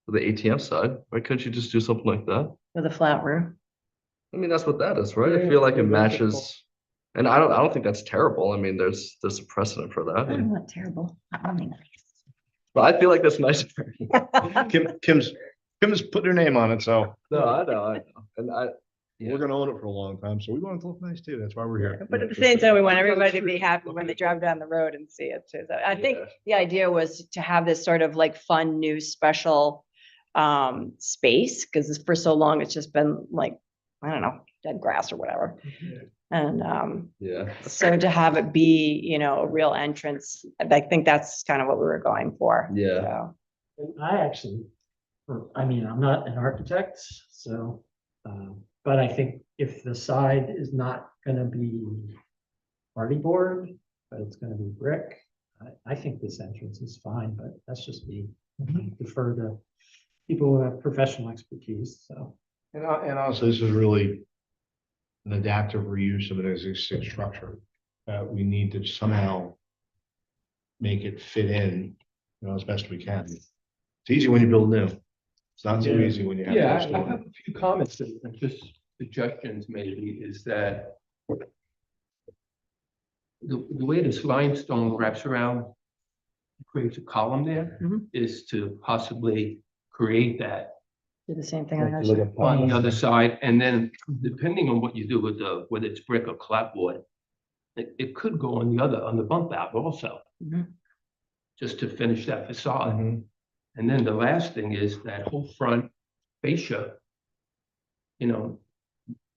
For the ATM side, why couldn't you just do something like that? With a flat roof. I mean, that's what that is, right? I Yeah, feel like it yeah, matches. And I don't think that's terrible. I mean, there's a precedent for that. I'm not terrible. I'm only nice. But I feel like that's nicer. Kim's put her name on it, so No, I know. And we're gonna own it for a long time, so we want it to look nice too. That's why we're here. But at the same time, we want everybody to be happy when they drive down the road and see it too. So I think Yeah. the idea was to have this sort of like fun, new, special space, because for so long, it's just been like, I don't know, dead grass or whatever. And Yeah. so to have it be, you know, a real entrance, I think that's kind of what we were going for. Yeah. So, And I actually, I mean, I'm not an architect, so, but I think if the side is not gonna be party board, but it's gonna be brick, I think this entrance is fine, but that's just me. I defer to people who have professional expertise, so. And honestly, this is really an adaptive reuse of an existing structure that we need to somehow make it fit in, you know, as best we can. It's easy when you build new. It's not so Yeah. easy when you have. Yeah, to I restore. have a few comments and just suggestions maybe is that the way this limestone wraps around, creates a column there, Mhm. is to possibly create that do the same thing on the other side. on the other side, and then depending on what you do with whether it's brick or clapboard, it could go on the bump out also. Mhm. Just to finish that facade. Mhm. And then the last thing is that whole front fascia, you know,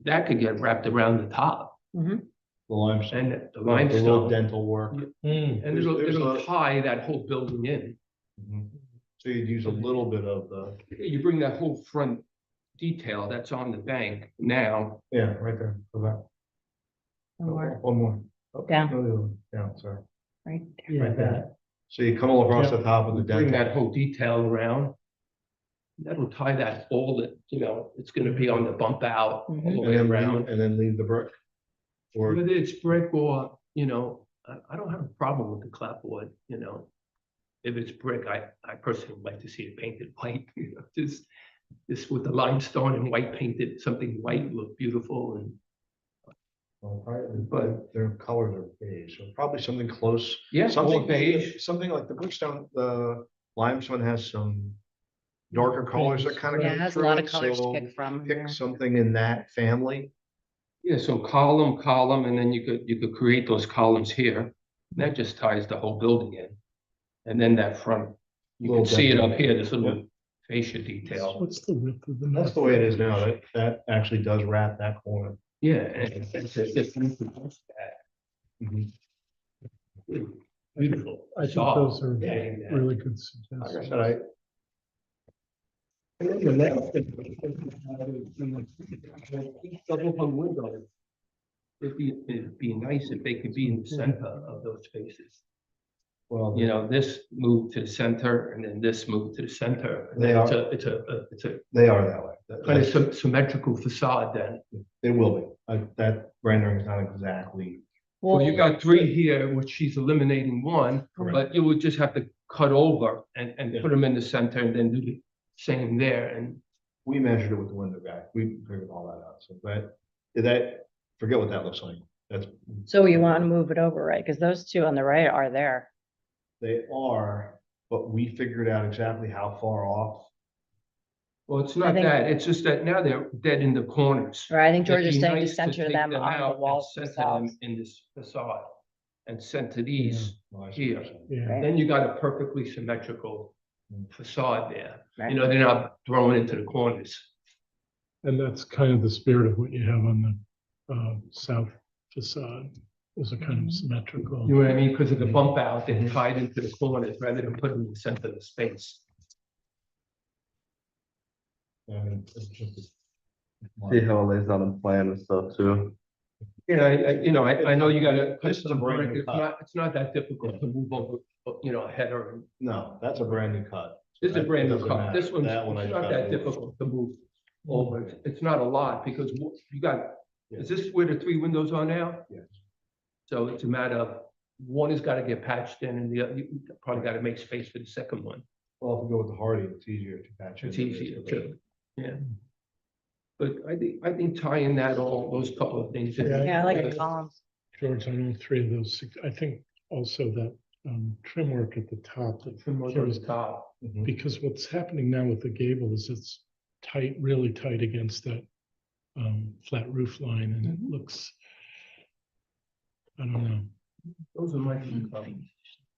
that could get wrapped around the top Mhm. The limestone. and the The little limestone, dental work. and it'll, There's it'll a- tie that whole building in. Mhm. So you'd use a little bit of the, You bring that whole front detail that's on the bank now, yeah, right there. Go back. One more, One more. Oh, Down. no, the other one. Down, sorry. right? Yeah, Right there. that, So you come all across Yeah. the top of the bring dental. that whole detail around. That'll tie that all that, you know, it's gonna be on the bump out all the Mhm. way around. And then leave the brick. Or, Whether it's brick or, you know, I don't have a problem with the clapboard, you know. If it's brick, I personally would like to see it painted white, you know, just with the limestone and white painted, something white look beautiful and, but their colors are beige, so probably something close. yeah, Something all beige. Something like the Brookstone, the limestone has some darker colors that kind of. Yeah, it has a lot of colors to pick from. yeah. Pick something in that family. Yeah, so column, and then you could create those columns here. That just ties the whole building in. And then that front, you can Little see it dental. up here, this little fascia detail. What's the width of the? That's the way it is now. That actually does wrap that corner. Yeah, and it's just that. Mhm. Beautiful. I think Soft. those are Yeah, yeah. really good Like I suggestions. said, And then the next thing, double hung windows. It'd be nice if they could be in the center of those spaces. well, You know, this moved to the center and then this moved to the center. And They then are- it's a they are that way. kind of symmetrical facade then. It will be. That rendering is not exactly. Well, you got three here, which she's eliminating one, Correct. but you would just have to cut over and Yeah. put them in the center and then do the same there. And We measured it with the window guy. We figured all that out. So forget what that looks like. That's, So you want to move it over, right? Because those two on the right are there. they are, but we figured out exactly how far off. well, it's I not think- that, it's just that now they're dead in the corners. Or I think It'd George is be saying to nice to center take them on out the and walls center them themselves. In this facade and center these here. Yeah. Right. Then you got a perfectly symmetrical facade there. Right. You know, they're not thrown into the corners. And that's kind of the spirit of what you have on the south facade, is a kind of symmetrical. You know what I mean? Because of the bump out, they're Mhm. tied into the corners rather than put them in the center of the space. And it's just- See how it lays out in plan and stuff too. Yeah, I know you gotta. This is a brand new cut. It's not that difficult to move over, a header. And No, that's a brand new cut. This is a That brand new doesn't cut. matter. This one's That one I it's just not gotta that move. difficult to move over. It's not a lot because you got, is this where the three windows are now? Yes. So it's a matter of one has got to get patched in and the other, you probably got to make space for the second one. Well, if we go with the Hardy, it's easier to patch. It's in than it is easier with too, yeah. But I think tying that all, those couple of things. in- Yeah, Yeah, I like the columns. George, I know three of those, I think also that trim work at the top. that Trim work on the top. Mhm. Because what's happening now with the gable is it's tight, really tight against that flat roof line and it looks, I don't know. Those are my two comments.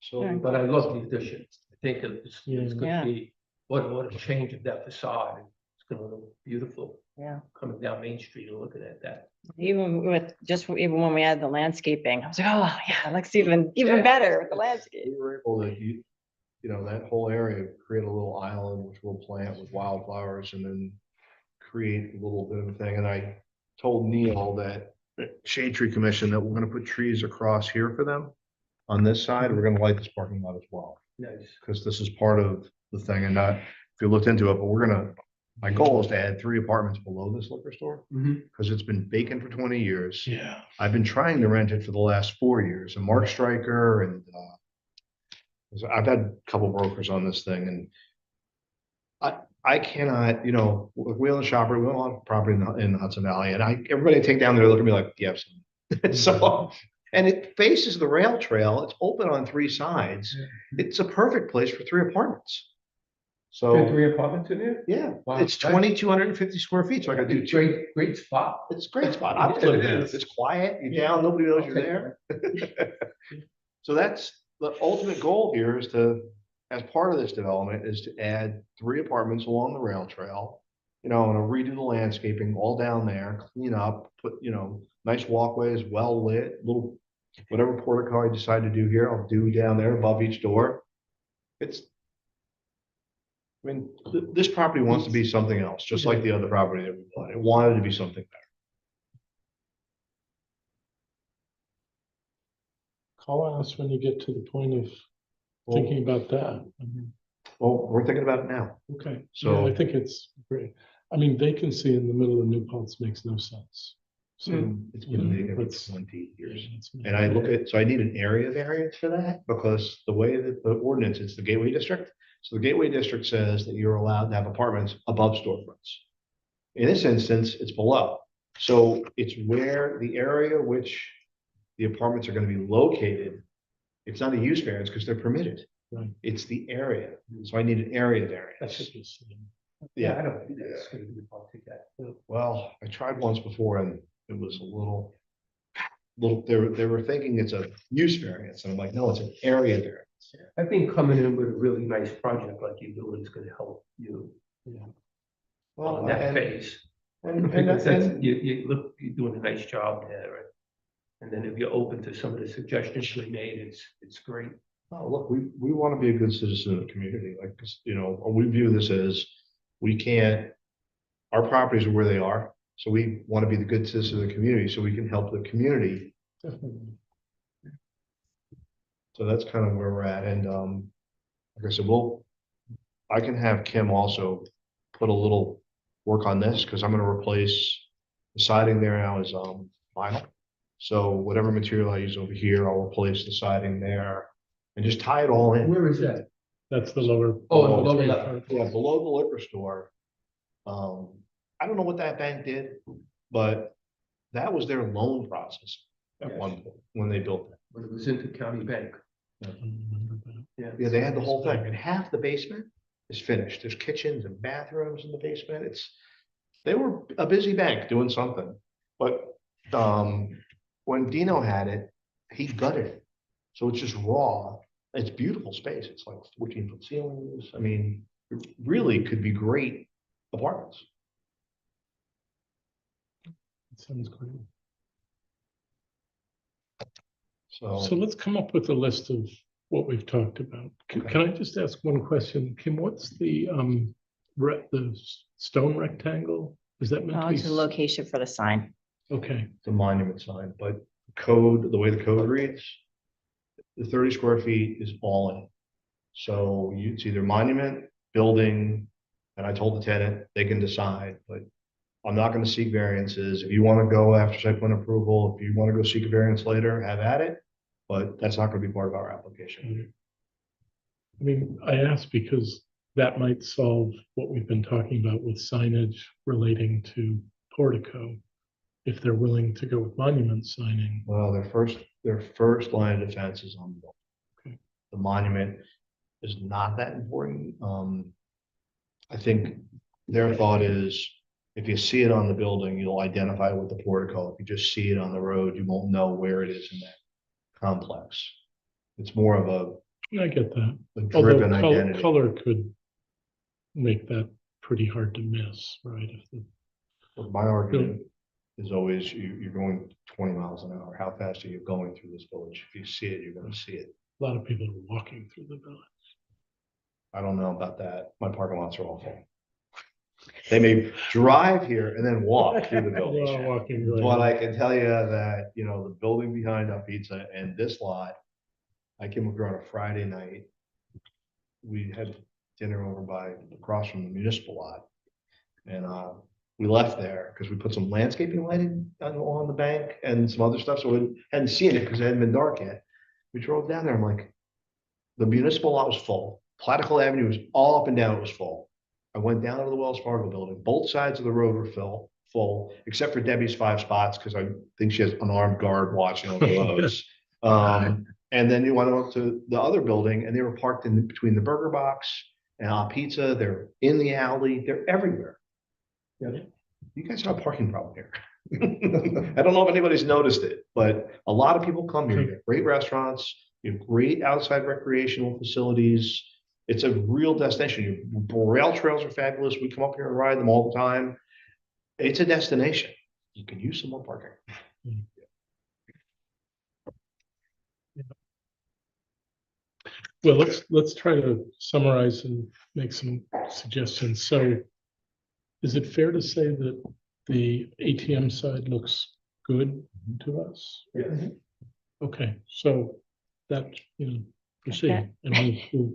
So, But I love the addition. I think it's Yeah. gonna be, what a change of that facade. It's gonna look beautiful Yeah. coming down Main Street and looking at that. Even with, even when we had the landscaping, I was like, oh, yeah, it looks even Yeah. better with the landscape. we were able to, you know, that whole area, create a little island which we'll plant with wildflowers and then create a little bit of a thing. And I told Neil that Shade Tree Commission that we're gonna put trees across here for them. On this side, we're gonna light this parking lot as well, Nice. because this is part of the thing and not, if you looked into it, but we're gonna, my goal is to add 3 apartments below this liquor store, Mhm. because it's been vacant for 20 years. Yeah. I've been trying to rent it for the last 4 years, and Mark Stryker and so I've had a couple brokers on this thing, and I cannot, you know, we own a shopper, we own a lot of property in the Hudson Valley, and everybody I take down there look at me like, yeah, so, and it faces the rail trail, it's open on 3 sides, it's a perfect place for 3 apartments. There are So, 3 apartments in there? yeah, Wow. it's 2,250 square feet, so I gotta do It's 2. great spot. It's a great spot. I would live there. It's quiet. You're down, nobody knows you're there. So that's the ultimate goal here is to, as part of this development, is to add 3 apartments along the rail trail. You know, and I'll redo the landscaping all down there, clean up, put, you know, nice walkways, well lit, little, whatever portico I decide to do here, I'll do down there above each door. It's, I mean, this property wants to be something else, just like the other property that we bought. It wanted to be something better. Call us when you get to the point of thinking about that. Well, we're thinking about it now. Okay, So- so I think it's great. I mean, vacancy in the middle of New Paltz makes no sense. So, It's you been know, vacant for let's- 20 years. let's- And I look at, so I need an area variance for that because the way that the ordinance, it's the gateway district. So the gateway district says that you're allowed to have apartments above storefronts. In this instance, it's below. So it's where the area which the apartments are going to be located. It's not a use variance because they're permitted. Right. It's the area. So I need an area That variance. should be seen. Yeah, I don't think that's gonna be hard to get. Well, I tried once before and it was a little, they were thinking it's a use variance. And I'm like, no, it's an area variance. I think coming in with a really nice project like you're doing is gonna help you Well, on that and- phase. and Because that's, you look, you're doing a nice job there. Right? And then if you're open to some of the suggestions we made, it's great. Oh, look, we want to be a good citizen of the community, like, 'cause, you know, we view this as, we can't, our properties are where they are, so we want to be the good citizen of the community, so we can help the community. Definitely. So that's kind of where we're at, and, like I said, I can have Kim also put a little work on this, because I'm gonna replace the siding there now is, vinyl. So whatever material I use over here, I'll replace the siding there, and just tie it all in. Where is that? That's the lower. Oh, the lower left. Yeah, below the liquor store. I don't know what that bank did, but that was their loan process at Yes. one point when they built it. When it was into County Bank. Yeah, they had the whole thing, and half the basement is finished. There's kitchens and bathrooms in the basement. They were a busy bank doing something. But when Dino had it, he gutted it. So it's just raw. It's beautiful space. It's like 14-foot ceilings. I mean, it really could be great apartments. Sounds great. So. So let's come up with a list of what we've talked about. Can I just ask one question? Kim, what's the stone rectangle? Is that meant Oh, to be? it's a location for the sign. Okay, The monument sign, but code, the way the code reads, the 30 square feet is all in. So it's either monument, building, and I told the tenant, they can decide, but I'm not gonna seek variances. If you wanna go after site plan approval, if you wanna go seek a variance later, have at it. but that's not gonna be part of our application. I mean, I ask because that might solve what we've been talking about with signage relating to portico. If they're willing to go with monument signing. Well, their first line of defense is on the building. Okay. The monument is not that important. I think their thought is, if you see it on the building, you'll identify it with the portico. If you just see it on the road, you won't know where it is in that complex. It's more of I get that. a Although driven identity. color could make that pretty hard to miss, right? If the, But my argument is always, you're going 20 miles an hour. How fast are you going through this village? If you see it, you're gonna see it. a lot of people are walking through the village. I don't know about that. My parking lots are all full. They may drive here and then walk through the Well, village. walking really- But I can tell you that, the building behind Up Pizza and this lot, I came up here on a Friday night. We had dinner over by across from the municipal lot. And we left there because we put some landscaping lighting on the bank and some other stuff. So we hadn't seen it because it hadn't been dark yet. We drove down there. I'm like, the municipal lot was full. Platicle Avenue was all up and down. It was full. I went down to the Wells Fargo building. Both sides of the road were full, except for Debbie's 5 spots, because I think she has an armed guard watching over those. And then you went up to the other building and they were parked in between the Burger Box and Pizza. They're in the alley. They're everywhere. Yeah. You guys have a parking problem here. I don't know if anybody's noticed it, but a lot of people come here. You have great restaurants, you have great outside recreational facilities. It's a real destination. Your rail trails are fabulous. We come up here and ride them all the time. It's a destination. You can use some more parking. Well, let's try to summarize and make some suggestions. So is it fair to say that the ATM side looks good to us? Yes. Okay, so that, proceed, Okay. and we'll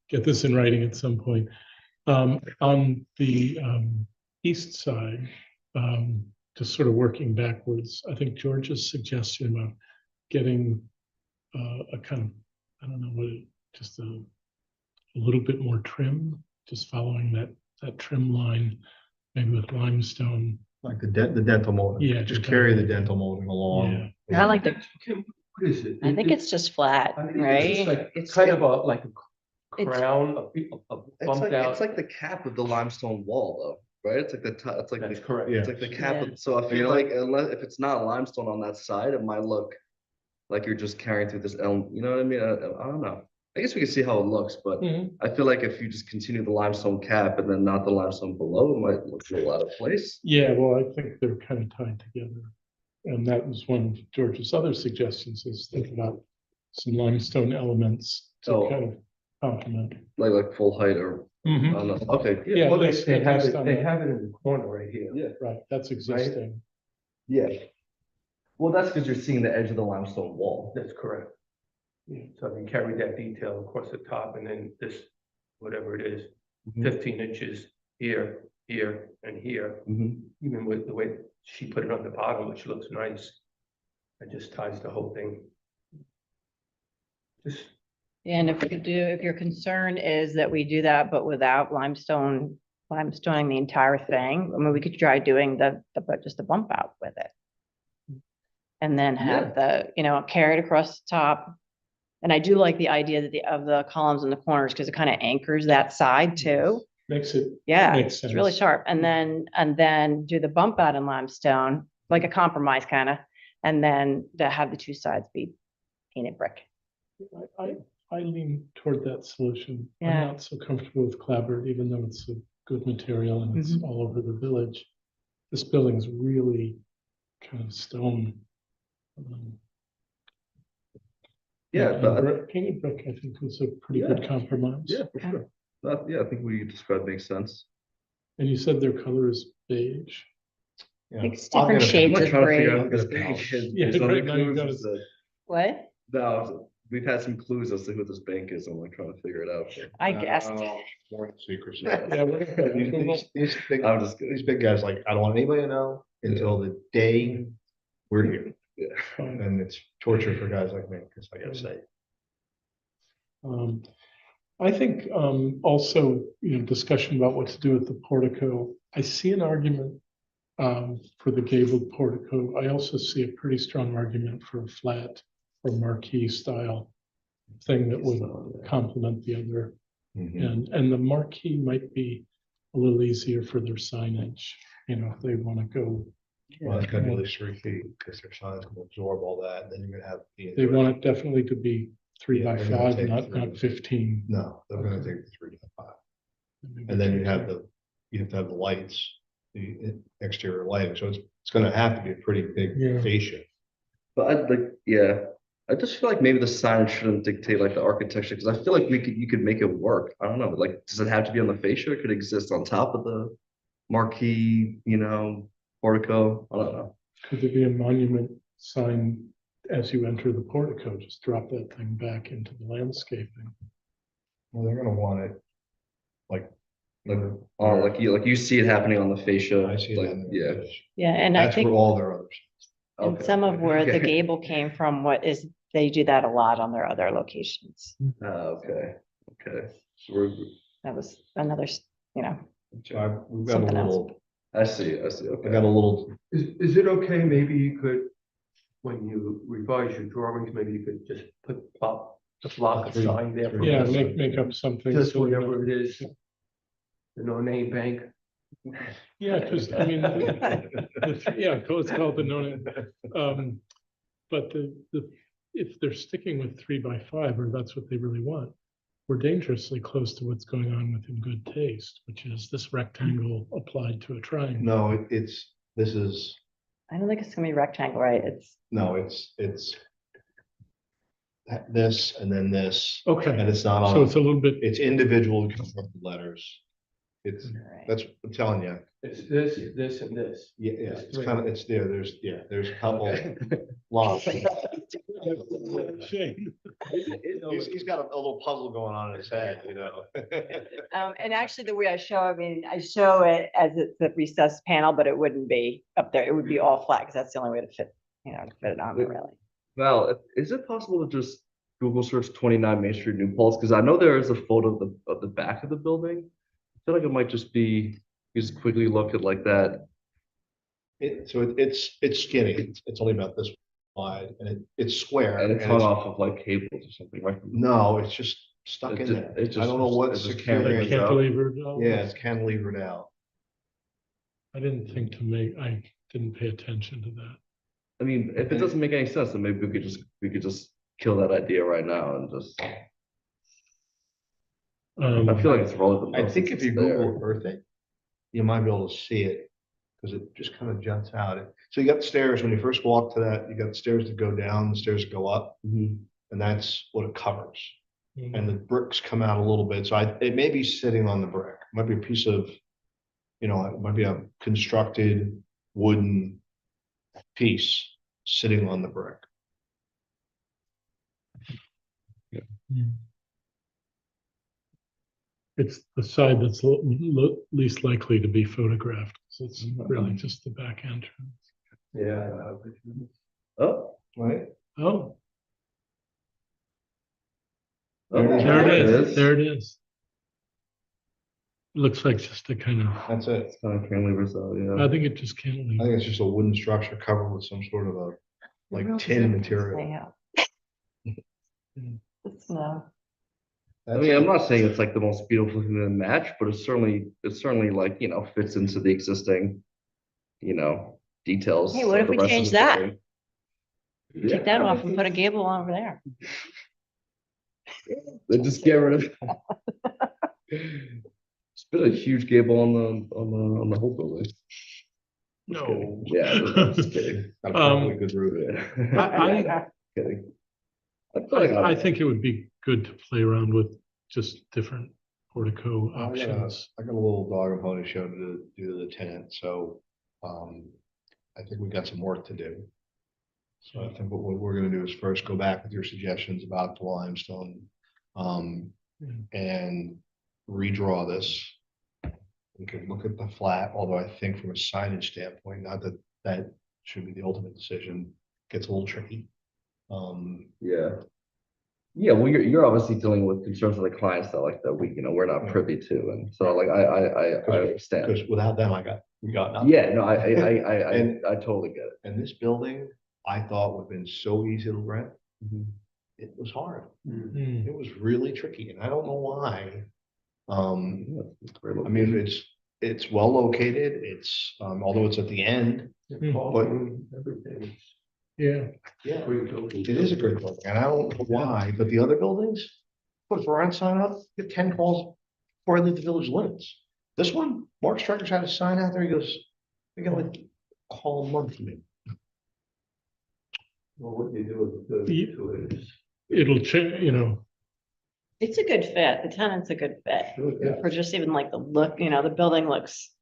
get this in writing at some point. On the east side, just sort of working backwards, I think George's suggestion about getting a kind of, I don't know what, just a little bit more trim, just following that trim line, maybe with limestone. Like the dental molding. Yeah, Just the carry the dental- dental molding along. I like the, What is it? I think it's just flat, I mean, it's just right? like, it's kind of like a It's- crown, a It's bumped like, out. it's like the cap of the limestone wall though, right? It's like the top, it's like, That's the- correct. Yeah. it's like the cap. Yeah. So I feel like unless, if it's not limestone on that side, it might look like you're just carrying through this elm, you know what I mean? I don't know. I guess we can see how it looks, but Mhm. I feel like if you just continue the limestone cap and then not the limestone below, it might look a little out of place. Yeah, well, I think they're kind of tied together. And that was one of George's other suggestions, is think about some limestone elements to Oh. kind of complement. Like full height or, I don't know. Okay. Yeah, Well, they that's- they have that's it, on they that. have it in the corner right here. Yeah. Right, that's existing. Yeah. Well, that's because you're seeing the edge of the limestone wall. That's correct. Yeah. So they carry that detail across the top and then this, whatever it is, Mhm. 15 inches here, here, and here. Mhm. Even with the way she put it on the bottom, which looks nice. It just ties the whole thing. Just, And if your concern is that we do that, but without limestoning the entire thing, I mean, we could try doing but just a bump out with it. And then have carry it across the top. And I do like the idea that of the columns in the corners, because it kind of anchors that side too. Makes it, Yeah, makes it's really sense. sharp. And then do the bump out in limestone, like a compromise kind of, and then to have the two sides be painted brick. I lean toward that solution. I'm Yeah. not so comfortable with clapboard, even though it's a good material and it's Mhm. all over the village. This building's really kind of stone. Yeah, and but painted brick, I think, was a pretty Yeah. good compromise. yeah, for sure. Yeah, I think what you described makes sense. And you said their color is beige. Yeah. I think it's I'll different get a- shades I'm of trying to figure gray. out who this I'm gonna bank polish. is. Yeah, based on right, the now you clues gotta- is that- What? No, we've had some clues as to who this bank is. I'm like trying to figure it out. I guessed. More in secrecy. Yeah, These I'm just kidding. big guys, like, I don't want anybody to know until the day we're here. fine. And it's torture for guys like me, because I gotta say. I think also, discussion about what to do with the portico. I see an argument for the gabled portico. I also see a pretty strong argument for a flat or marquee style thing that would complement the other. And the marquee might be a little easier for their signage, if they want to go. Well, it's gonna be at least 3 feet, because their signs can absorb all that, and then you're gonna have. They want it definitely to be 3 Yeah, by they're gonna 5, take not 3. 15. No, they're gonna take the 3 to 5. And then you have to have the lights, the exterior lighting, so it's gonna have to be a pretty big Yeah. fascia. But I'd like, yeah, I just feel like maybe the sign shouldn't dictate like the architecture, because I feel like you could make it work. I don't know, like, does it have to be on the fascia? It could exist on top of the marquee, portico. I don't know. Could there be a monument sign as you enter the portico? Just drop that thing back into the landscaping. Well, they're gonna want it, like. Oh, like you see it happening on the fascia. I see like, that. yeah. Yeah, and I That's where think, all their others. and Okay. some of where the Okay. gable came from, they do that a lot on their other locations. Okay. Okay. So we're, That was another, So we've got a Something else. little, I see. I Okay. got a little, Is it okay, maybe you could, when you revise your drawings, maybe you could just pop the block of sign there. for Yeah, us? make up something. Just so we know. whatever it is. The no-name bank. Yeah, because I mean, yeah, it's called the no. But if they're sticking with 3 by 5, or that's what they really want, we're dangerously close to what's going on with In Good Taste, which is this rectangle applied to a triangle. no, this is, I don't think it's gonna be rectangle, right? no, it's this and then this, Okay, and it's not so it's a on, little bit, it's individual constructed letters. It's, Right. that's, I'm telling you, It's this, this, and this. yeah, There's it's three. kind of, there's a couple lots. Shane. He's got a little puzzle going on in his head, And actually, the way I show it as it's a recessed panel, but it wouldn't be up there. It would be all flat, because that's the only way to fit it on there, really. Val, is it possible to just Google search 29 Main Street, New Paltz? Because I know there is a photo of the back of the building. I feel like it might just be, you just quickly look at like that. It's skinny, it's only about this wide, and it's square. And it's and hung off of like cables or something, right? No, it's just stuck It in ju- there. it I don't know just- what's it just securing it. Cantilevered. Oh, Yeah, it's cantilevered out. I didn't think I didn't pay attention to that. I mean, if it doesn't make any sense, then maybe we could just kill that idea right now and just. I feel like it's relevant. I though, think since if you it's there. Google Earth it, you might be able to see it, because it just kind of juts out. So you got the stairs, when you first walk to that, you got the stairs that go down, the stairs that go up, Mhm. and that's what it covers. Mm. And the bricks come out a little bit, so it may be sitting on the brick, it might be a piece of, it might be a constructed wooden piece sitting on the brick. It's the side that's least likely to be photographed. So it's really just the back entrance. Yeah. Oh, Right? Oh, oh, there it is. There it is. Looks like just a kind of, That's it. It's kind of cantilevers though, I yeah. think it just can't I leave. think it's just a wooden structure covered with some sort of a, like tin material. It's no. I mean, I'm not saying it's like the most beautiful thing to match, but it's certainly like, fits into the existing, details. Hey, what of if the we rest of change the that? building. Take that off and put a gable on over there. Then just get rid of. It's been a huge gable on the whole building. Just kidding. No. Yeah, I'm just kidding. Got a perfectly good roof. Yeah. Kidding. I think it would be good to play around with just different portico I got options. a little dog and pony show to do to the tenant, so I think we got some work to do. So I think what we're gonna do is first go back with your suggestions about the limestone and redraw this. We could look at the flat, although I think from a signage standpoint, not that that should be the ultimate decision. gets a little tricky. Yeah. Yeah, well, you're obviously dealing with concerns of the clients that we, we're not Yeah. privy to, and so like, I understand. Because without them, we got nothing. Yeah, no, I And- totally get it. And this building, I thought would have been so easy to rent. It was hard. Hmm. It was really tricky, and I don't know why. It's great I mean, it's well located. It's, although it's at the end, Everything. Yeah, yeah, Great building. it is a great building, and I don't know why, but the other buildings, put for rent sign up, get 10 calls before I leave the village limits. This one, Mark Strikers had a sign out there, he goes, we got like a call monthly. Well, what you do Yeah. to it is. it'll change, It's a good fit. The tenant's a good fit. Yeah. For just even like the look, the building looks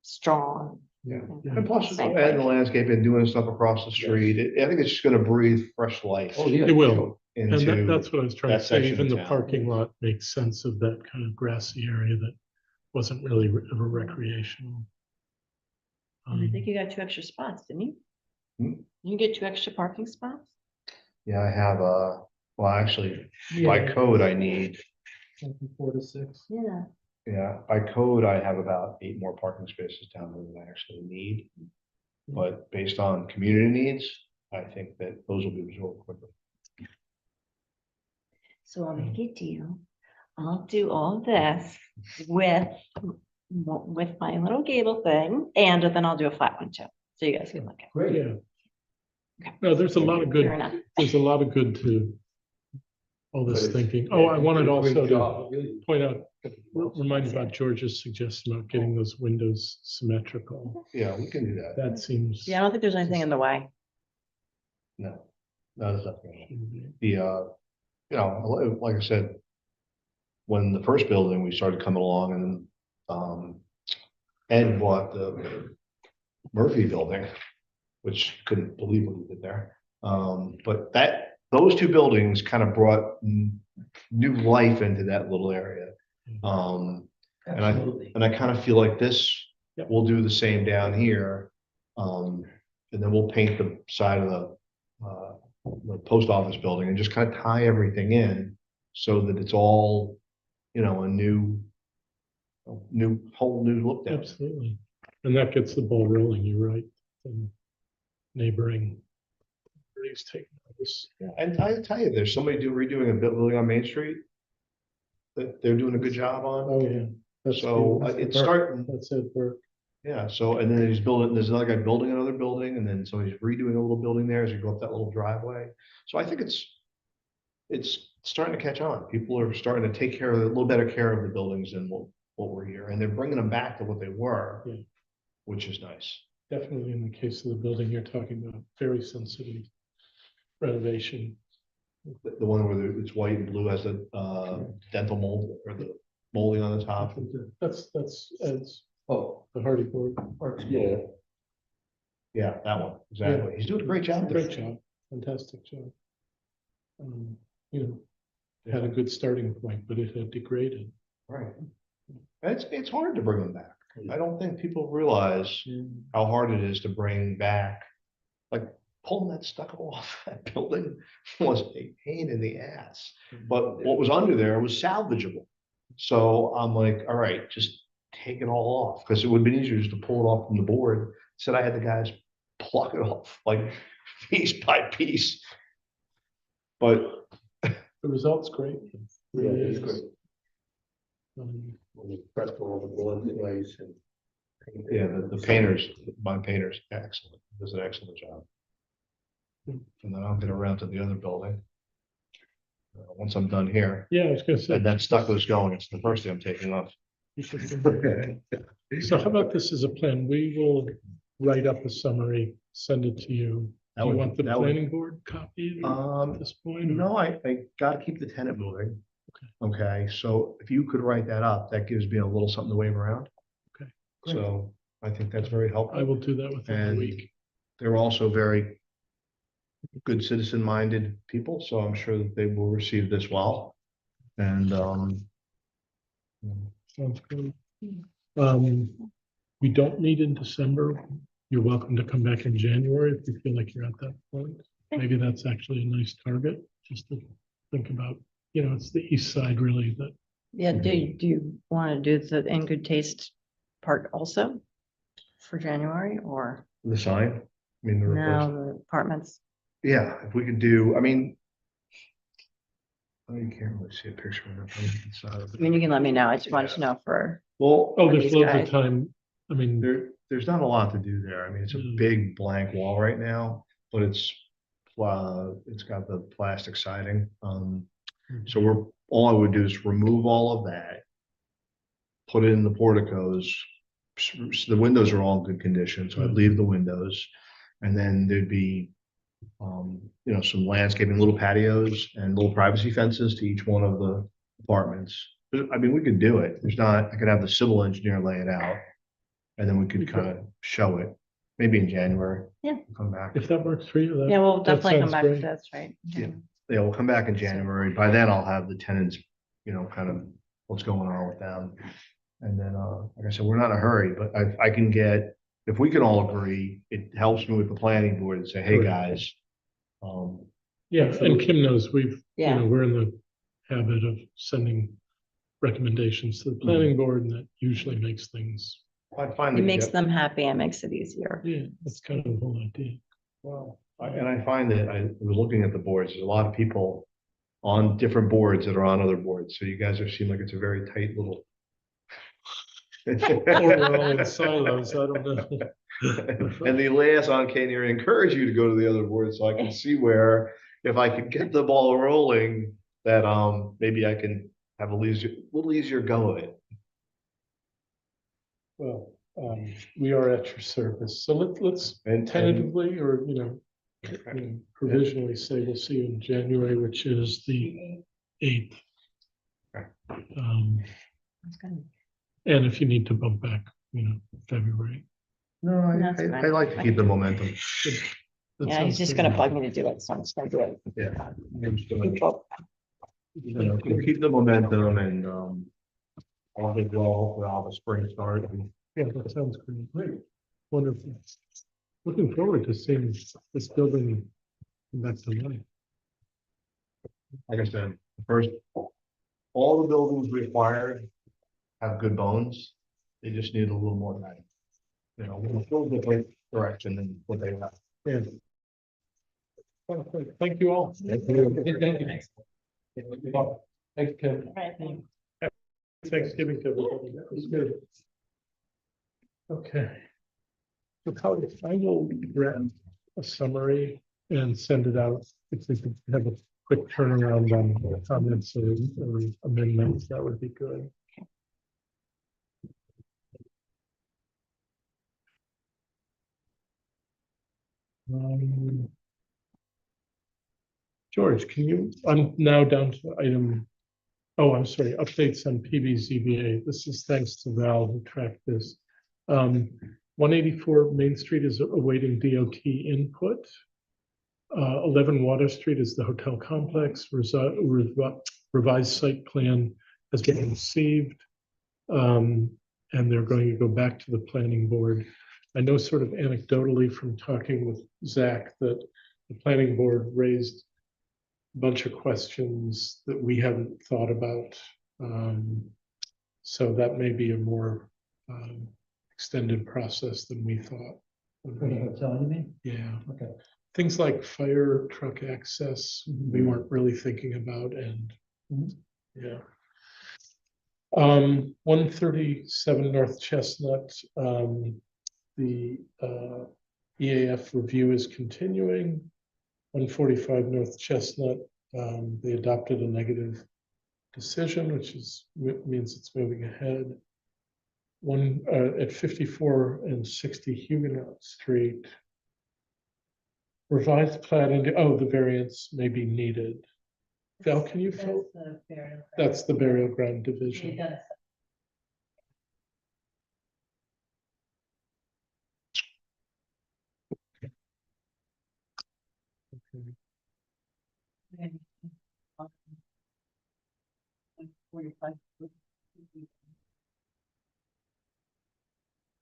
strong. Yeah. Yeah. And plus, Same adding the place. landscape and doing stuff across the street, I think it's just gonna breathe fresh life Oh, yeah. it will. And into. that's what I was trying to that say, section even of the town. parking lot makes sense of that kind of grassy area that wasn't really ever recreational. And I think you got 2 extra spots, didn't you? Hmm? You get 2 extra parking spots? Yeah, I have, well, actually, by code, I need, 4 to 6. Yeah. yeah, by code, I have about 8 more parking spaces down there than I actually need. But based on community needs, I think that those will be absorbed quickly. So I'll make a deal. I'll do all this with my little gable thing, and then I'll do a flat one too. So you guys can look at Great. Yeah. No, there's a lot of it. Fair good, enough. there's a lot of good to all this thinking. Oh, I wanted also to point out, remind you about George's suggestion about getting those windows symmetrical. Yeah, we can do that. That seems. Yeah, I don't think there's anything in the way. No, there's nothing. Like I said, when the first building, we started coming along and, Ed bought the Murphy building, which couldn't believe what he did there. But those 2 buildings kind of brought new life into that little area. And I kind of feel like this Yep. will do the same down here. And then we'll paint the side of the post office building and just kind of tie everything in so that it's all, a whole new look down. Absolutely. And that gets the ball rolling, you're right. And neighboring. Everybody's taking notice. Yeah, and I tell you, there's somebody redoing a building on Main Street that they're doing a good job on. Oh, yeah. That's So the- it's starting, That's it, Burke. yeah, so, and then there's another guy building another building, and then somebody's redoing a little building there as you go up that little driveway. So I think it's starting to catch on. People are starting to take a little better care of the buildings than what we're here, and they're bringing them back to what they were, Yeah. which is nice. Definitely in the case of the building you're talking about, very sensitive renovation. The one where it's white and blue has the dental mold or the molding on the top. That's Ed's, Oh, the Hardy Board. yeah. Yeah, that one, exactly. He's doing a great job. there. Great job, fantastic job. It had a good starting point, but it had degraded. Right. It's hard to bring them back. I don't think people realize how hard it is to bring back, like pulling that stucco off that building was a pain in the ass. But what was under there was salvageable. So I'm like, all right, just take it all off, because it would have been easier just to pull it off from the board. Said I had the guys pluck it off like piece by piece. But The result's great. It Yeah, really it's is. great. When you press all the boards in place and. yeah, the painters, my painters, excellent, does an excellent job. And then I'll get around to the other building. Once I'm done here, Yeah, I was gonna say. and that stucco's going, it's the first thing I'm taking off. So how about this as a plan? We will write up a summary, send it to you. That Do you would- want the that would- planning board copy at this point? or- No, I gotta keep the tenant moving. Okay, so if you could write that up, that gives me a little something to wave around. Okay, great. So I think that's very helpful. I will do that within a And week. they're also very good citizen-minded people, so I'm sure that they will receive this well. And, Sounds good. We don't meet in December. you're welcome to come back in January if you feel like you're at that point. Maybe that's actually a nice target, just to think about, it's the east side really that, Yeah, do you want to do the in good taste part also for January or The sign, I mean, the reverse. no, the apartments? Yeah, if we could do, I mean. You can't really see a picture of it. I mean, you can let me know. I just wanted to know for, Well, oh, For there's these loads of guys. time. I mean, there's not a lot to do there. I mean, it's a Mm. big blank wall right now, but it's got the plastic siding. So all I would do is remove all of that. Put in the porticos. The windows are all in good condition, so I'd leave the windows. And then there'd be, some landscaping, little patios and little privacy fences to each one of the apartments. I mean, we could do it. I could have the civil engineer lay it out. And then we could kind of show it, maybe in January. Yeah. Come back. if that works for you. yeah, we'll that definitely come sounds back to great. that's right. Yeah. Yeah, we'll come back in January. By then I'll have the tenants, kind of what's going on with them. And then, like I said, we're not in a hurry, but I can get, if we can all agree, it helps me with the planning board and say, hey, Right. guys. Yeah, and Kim knows Yeah. we're in the habit of sending recommendations to the planning board, and that usually makes things, I find It that, makes them happy and makes it easier. yeah, that's kind of the whole idea. well, and I find that I was looking at the boards, there's a lot of people on different boards that are on other boards. So you guys are seem like it's a very tight little. Or we're all in silos, I don't know. And the liaison can't even encourage you to go to the other board, so I can see where, if I could get the ball rolling, that maybe I can have a little easier go of it. Well, we are at your service, so let's And tentatively, or, provisionally say we'll see you in January, which is the 8th. Okay. That's good. And if you need to bump back, February. No, That's I fine. like to keep the momentum. That Yeah, sounds he's just good. gonna bug me to do it, so I'm just gonna do it. Yeah. Control. Keep the momentum and all the well, hopefully I'll have a spring start. Yeah, that sounds great. Wonderful. Looking forward to seeing this building come back to life. Like I said, first, all the buildings required have good bones. They just need a little more time. We'll go different direction than what they have. Yeah. Okay, thank you all. Thank you. Thanks, Ken. All right, thanks. Thanksgiving to everybody. That was good. Okay. So I will grab a summary and send it out. If we could have a quick turnaround on comments or amendments, that would be good. George, I'm now down to item, oh, I'm sorry, updates on PBZBA. This is thanks to Val who tracked this. 184 Main Street is awaiting DOT input. 11 Water Street is the hotel complex. Revised site plan has been received. And they're going to go back to the planning board. I know sort of anecdotally from talking with Zach that the planning board raised a bunch of questions that we haven't thought about. So that may be a more extended process than we thought. For the hotel, you mean? Yeah. Okay. Things like fire truck access, we weren't really thinking about, and yeah. 137 North Chestnut, the EAF review is continuing. 145 North Chestnut, they adopted a negative decision, which means it's moving ahead. At 54 and 60 Huguenot Street, revised plat, the variance may be needed. Val, can you fill? That's the burial ground division.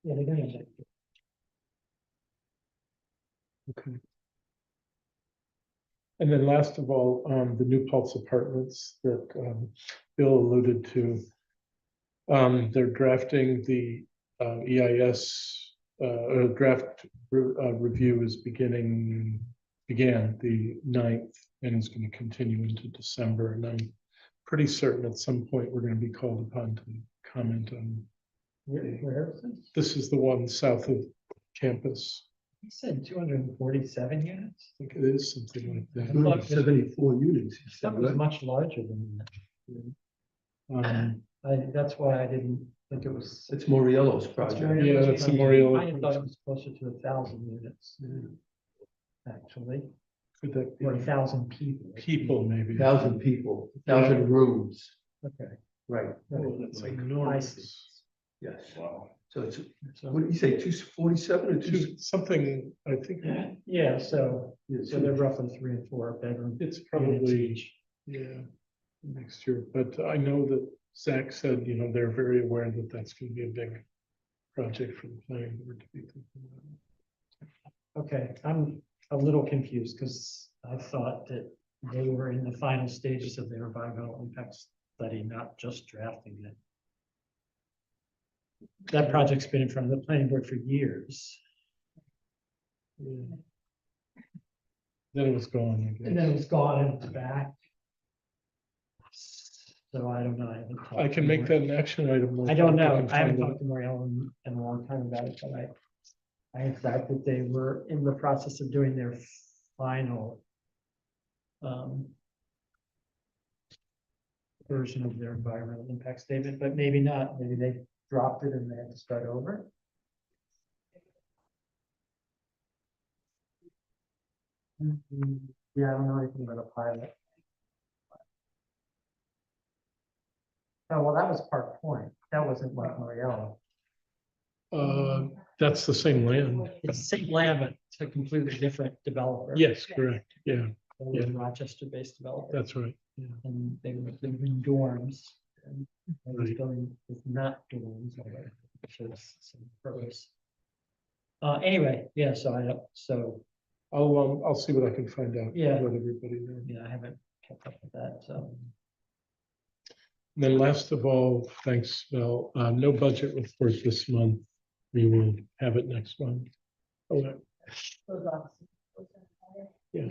Yeah, they're gonna. Okay. And then last of all, the New Paltz Apartments that Bill alluded to. They're drafting the EIS, draft review is began the 9th and is going to continue into December. And I'm pretty certain at some point we're going to be called upon to comment on. Where is this? This is the one south of campus. You said 247 units? I think it is something like that. 74 units. you said, That was right? much larger than that. That's why I didn't think it was. It's Moriello's project. Yeah, that's a Moriello I thought it was closer to 1,000 units. Actually, Could that or be 1,000 people. people maybe? 1,000 people, 1,000 rooms. Okay. Right. Oh, that's I see. enormous. Yes. Wow. So it's, what did you say, 247 or two? Something, I think Yeah, so they're roughly 3 and 4 bedroom. it's units probably, each. yeah, next year. But I know that Zach said, they're very aware that that's going to be a big project for the planning board to be thinking about. Okay, I'm a little confused because I thought that they were in the final stages of their environmental impact study, not just drafting it. That project's been in front of the planning board for years. Yeah. Then it was gone, I And then it guess. was gone and it's back. So I don't know. I haven't talked I to can make Moriello. that an action item. I don't know. can I haven't find talked to Moriello in a long time about it, but I in fact that they were in the process of doing their final version of their environmental impact statement, but maybe not. Maybe they dropped it and they had to start over. Yeah, I don't know anything about a pilot. Oh, well, that was Park Point. That wasn't like Moriello. That's the same land. It's the same land, but it's a completely different developer. Yes, correct. Yeah, It was a Rochester-based developer. that's right. Yeah. And they were living in dorms. And I was Right. going with not dorms, although it shows some purpose. Anyway, yeah, so I'll see what I can find out. Yeah. Let everybody know. I haven't kept up with that, so. And then last of all, thanks, Mel, no budget report this month. We will have it next month. Oh, yeah.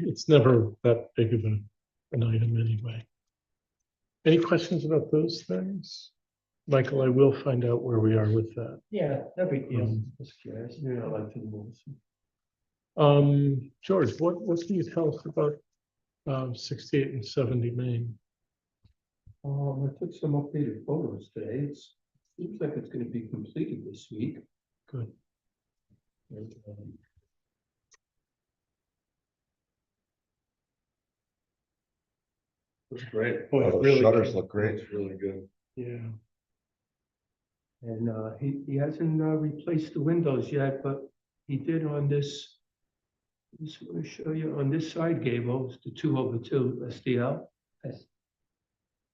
It's never that big of an item anyway. Any questions about those things? Michael, I will find out where we are with that. Yeah, no big deal. Just curious. Yeah, I like to know. George, what can you tell us about 68 and 70 Main? I took some updated photos today. Seems like it's gonna be completed this week. Good. And, Looks great. Boy, Oh, the really shutters good. look great. It's really good. Yeah. And he hasn't replaced the windows yet, but he did on this. Just want to show you on this side gable, it's the 2/2 STL.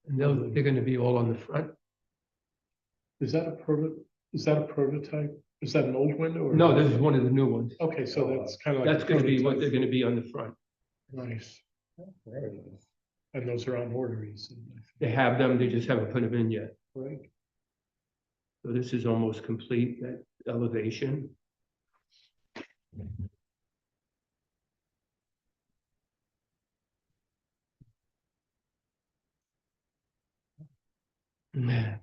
And they're gonna be all on the front. Is that a prototype? Is that an old window? Or No, this is one of the new ones. Okay, so that's kind of like. That's gonna be what they're gonna be on the front. Nice. And those are on order, you said. They have them, they just haven't put them in yet. Right. So this is almost complete, that elevation. And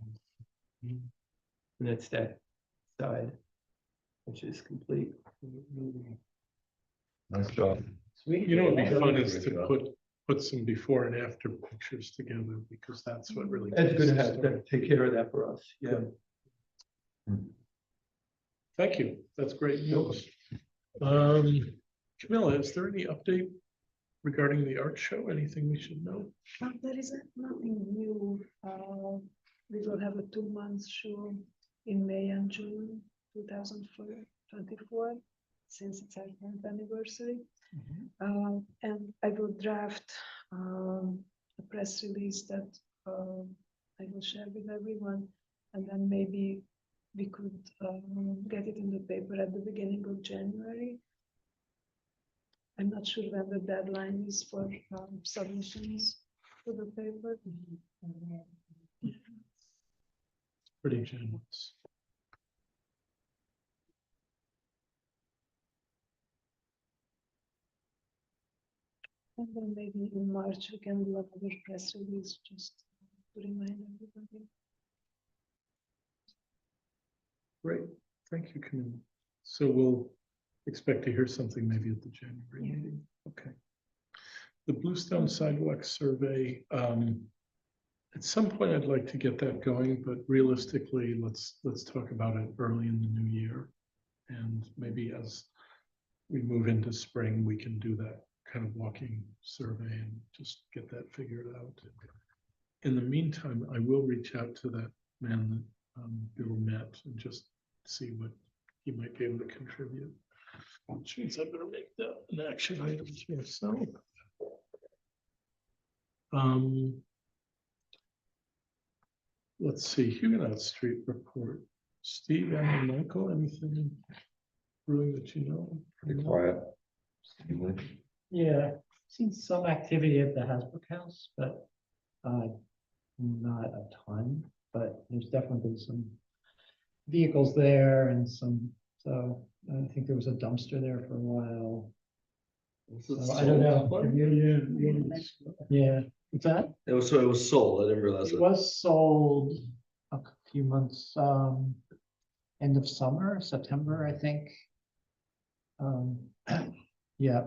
that's that side, which is complete. Nice job. You know, what'd be fun is Good to job. put some before and after pictures together, because that's what really. Ed's tells gonna the have story. to take care of that for us, yeah. Thank you. That's great news. Camilla, is there any update regarding the art show? Anything we should know? There is nothing new. We will have a 2-month show in May and June 2024, since it's our 10th anniversary. And I will draft a press release that I will share with everyone, and then maybe we could get it in the paper at the beginning of January. I'm not sure when the deadline is for submissions to the paper. Pretty generous. And then maybe in March we can do another press release just to remind everybody. Great, thank you, Camille. So we'll expect to hear something maybe at the January meeting. Okay. The Bluestone Sidewalk Survey, at some point I'd like to get that going, but realistically, let's talk about it early in the new year. And maybe as we move into spring, we can do that kind of walking survey and just get that figured out. In the meantime, I will reach out to that man that Bill met and just see what he might be able to contribute. Which means I better make that an action item here. So, let's see, Huguenot Street report. Steve and Michael, anything brewing that you know? Pretty quiet. Yeah, seen some activity at the Hasbrook House, but not a ton, but there's definitely been some vehicles there and some, so I think there was a dumpster there for a while. So I don't know. Have you- Yeah, what's that? It was sold. I didn't realize It it. was sold a few months, end of summer, September, I think. Yeah,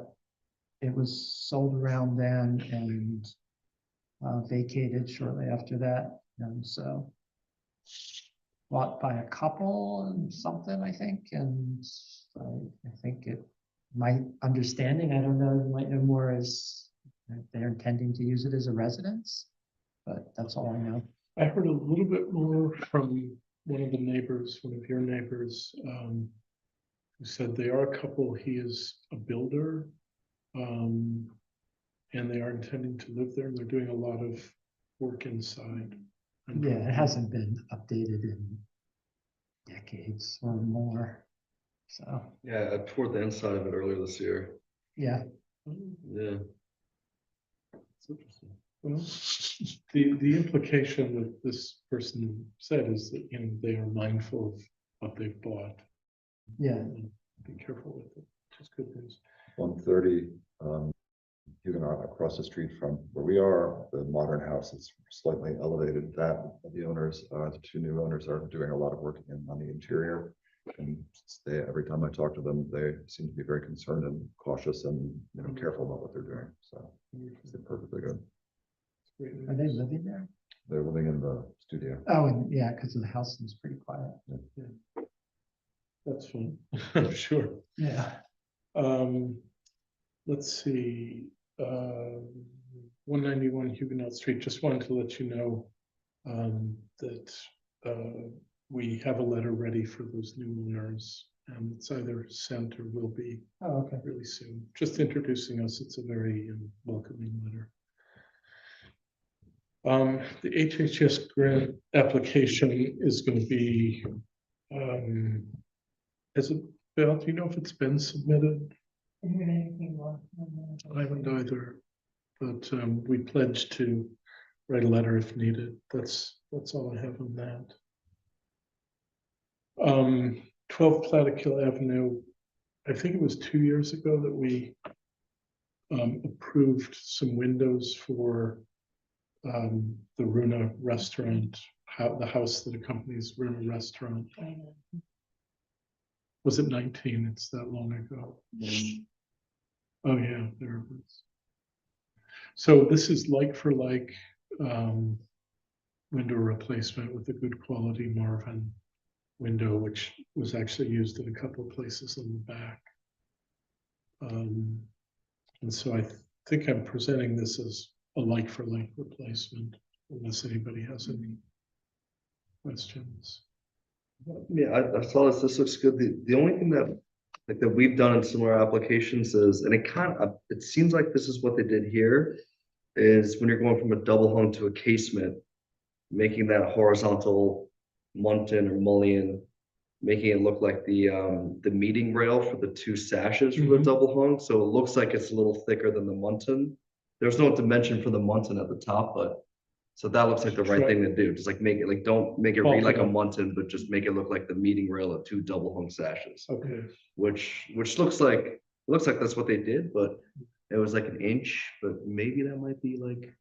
it was sold around then and vacated shortly after that, and so bought by a couple and something, I think, and I think it, my understanding, I don't know, you might know more, is that they're intending to use it as a residence, but that's all I know. I heard a little bit more from one of the neighbors, one of your neighbors, who said they are a couple. He is a builder, and they are intending to live there. And they're doing a lot of work inside. Yeah, it hasn't been updated in decades or more, so, Yeah, I toured the inside of it earlier this year. yeah. Yeah. It's interesting. Well, the implication that this person said is that, you know, they are mindful of what they've bought. Yeah, And be careful with it, which is good news. 130, Huguenot across the street from where we are, the modern house is slightly elevated. That the owners, the two new owners are doing a lot of work on the interior. And they, every time I talk to them, they seem to be very concerned and cautious and, you know, careful about what they're doing. So they're perfectly good. Great are they news. living there? They're living in the studio. Oh, and yeah, because the house is pretty quiet. That's fun, I'm sure. Yeah. Let's see, 191 Huguenot Street, just wanted to let you know that we have a letter ready for those new owners. And it's either sent or will be Oh, okay. really soon. Just introducing us, it's a very welcoming letter. The HHS grant application is going to be, has it, Bill, do you know if it's been submitted? I haven't either, but we pledged to write a letter if needed. That's all I have on that. 12 Plattekill Avenue, I think it was 2 years ago that we approved some windows for the Runa restaurant, the house that accompanies Runa restaurant. Was it 19? It's that long ago. Oh yeah, there it is. So this is like for like window replacement with a good quality Marvin window, which was actually used in a couple of places on the back. And so I think I'm presenting this as a like for like replacement, unless anybody has any questions. Yeah, I saw this. This looks good. The only thing that that we've done in similar applications is, and it seems like this is what they did here, is when you're going from a double hung to a casement, making that horizontal muntin or mullion making it look like the meeting rail for the two sashes for the Mhm. double hung, so it looks like it's a little thicker than the muntin. There's no dimension for the muntin at the top, but, so that looks like the right thing to do, just like make it, like, don't make it read like a muntin, but just make it look like the meeting rail of two double hung sashes. Okay, Which looks like that's what they did, but it was like an inch, but maybe that might be like,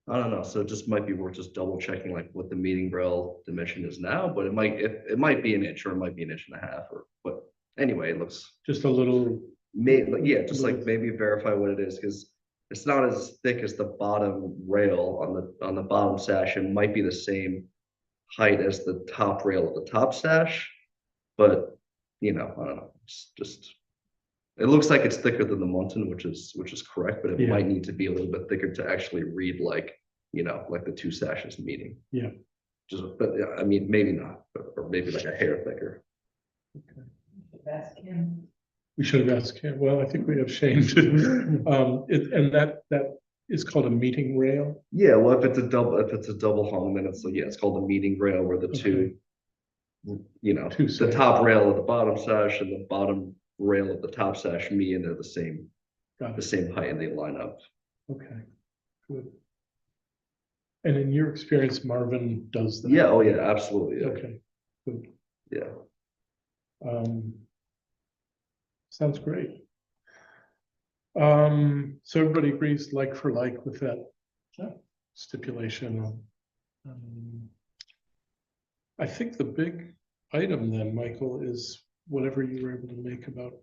I don't know, so it just might be worth just double checking like what the meeting rail dimension is now, but it might be an inch or it might be an inch and a half, or, but anyway, it looks, just a little, yeah, just like maybe verify what it is, because it's not as thick as the bottom rail on the bottom sash, it might be the same height as the top rail of the top sash, but, I don't know, it's just, it looks like it's thicker than the muntin, which is correct, but it Yeah. might need to be a little bit thicker to actually read like, like the two sashes meeting. Yeah. Just, but yeah, I mean, maybe not, or maybe like a hair thicker. we should have asked him. Well, I think we have Shane too. And that is called a meeting rail. Yeah, well, if it's a double hung, then it's called a meeting rail where the two, Two the sashes. top rail of the bottom sash and the bottom rail of the top sash meet, and they're Got the it. same height and they line up. Okay, good. And in your experience, Marvin does that? Yeah, oh yeah, absolutely, yeah, Okay, good. yeah. Sounds great. So everybody agrees like for like with that stipulation. I think the big item then, Michael, is whatever you were able to make about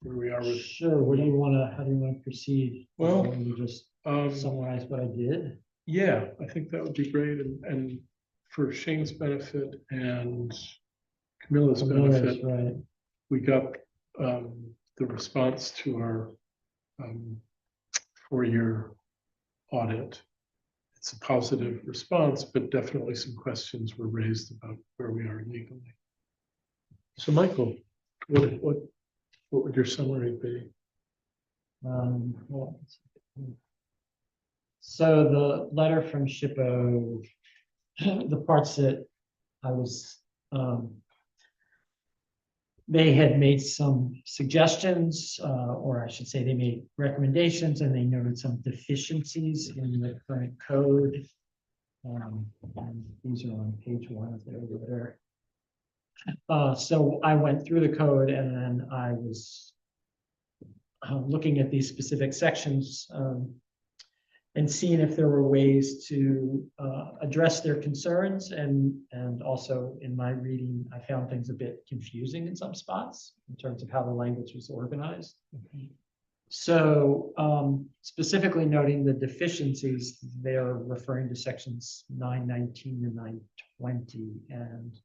where we are with. Sure, how do you want to proceed? Well, Let me just Um, summarize what I did. yeah, I think that would be great, and for Shane's benefit and Camilla's benefit, Right. we got the response to our 4-year audit. It's a positive response, but definitely some questions were raised about where we are legally. So Michael, what would your summary be? Well, so the letter from SHPO, the parts that I was, they had made some suggestions, or I should say they made recommendations, and they noted some deficiencies in the current code. And these are on page 1 of their letter. So I went through the code and then I was looking at these specific sections and seeing if there were ways to address their concerns. And also in my reading, I found things a bit confusing in some spots in terms of how the language was organized. So specifically noting the deficiencies, they're referring to sections 919 and 920. And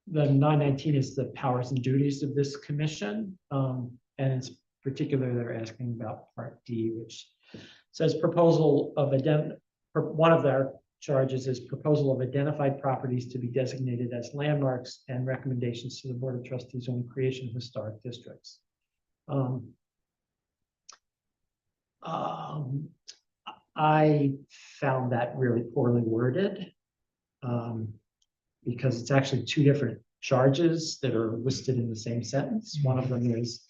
the 919 is the powers and duties of this commission. And it's particular, they're asking about Part D, which says proposal of one of their charges is proposal of identified properties to be designated as landmarks and recommendations to the Board of Trustees on creation of historic districts. I found that really poorly worded because it's actually 2 different charges that are listed in the same sentence. One of them is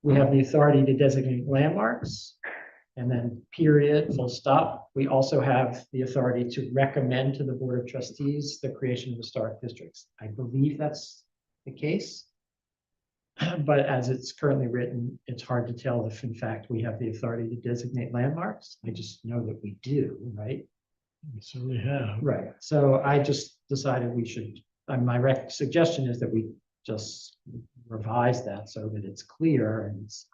we have the authority to designate landmarks, and then period, full stop. We also have the authority to recommend to the Board of Trustees the creation of historic districts. I believe that's the case. But as it's currently written, it's hard to tell if in fact we have the authority to designate landmarks. I just know that we do, right? We certainly have. Right. So I just decided we should, my suggestion is that we just revise that so that it's clear. And it's,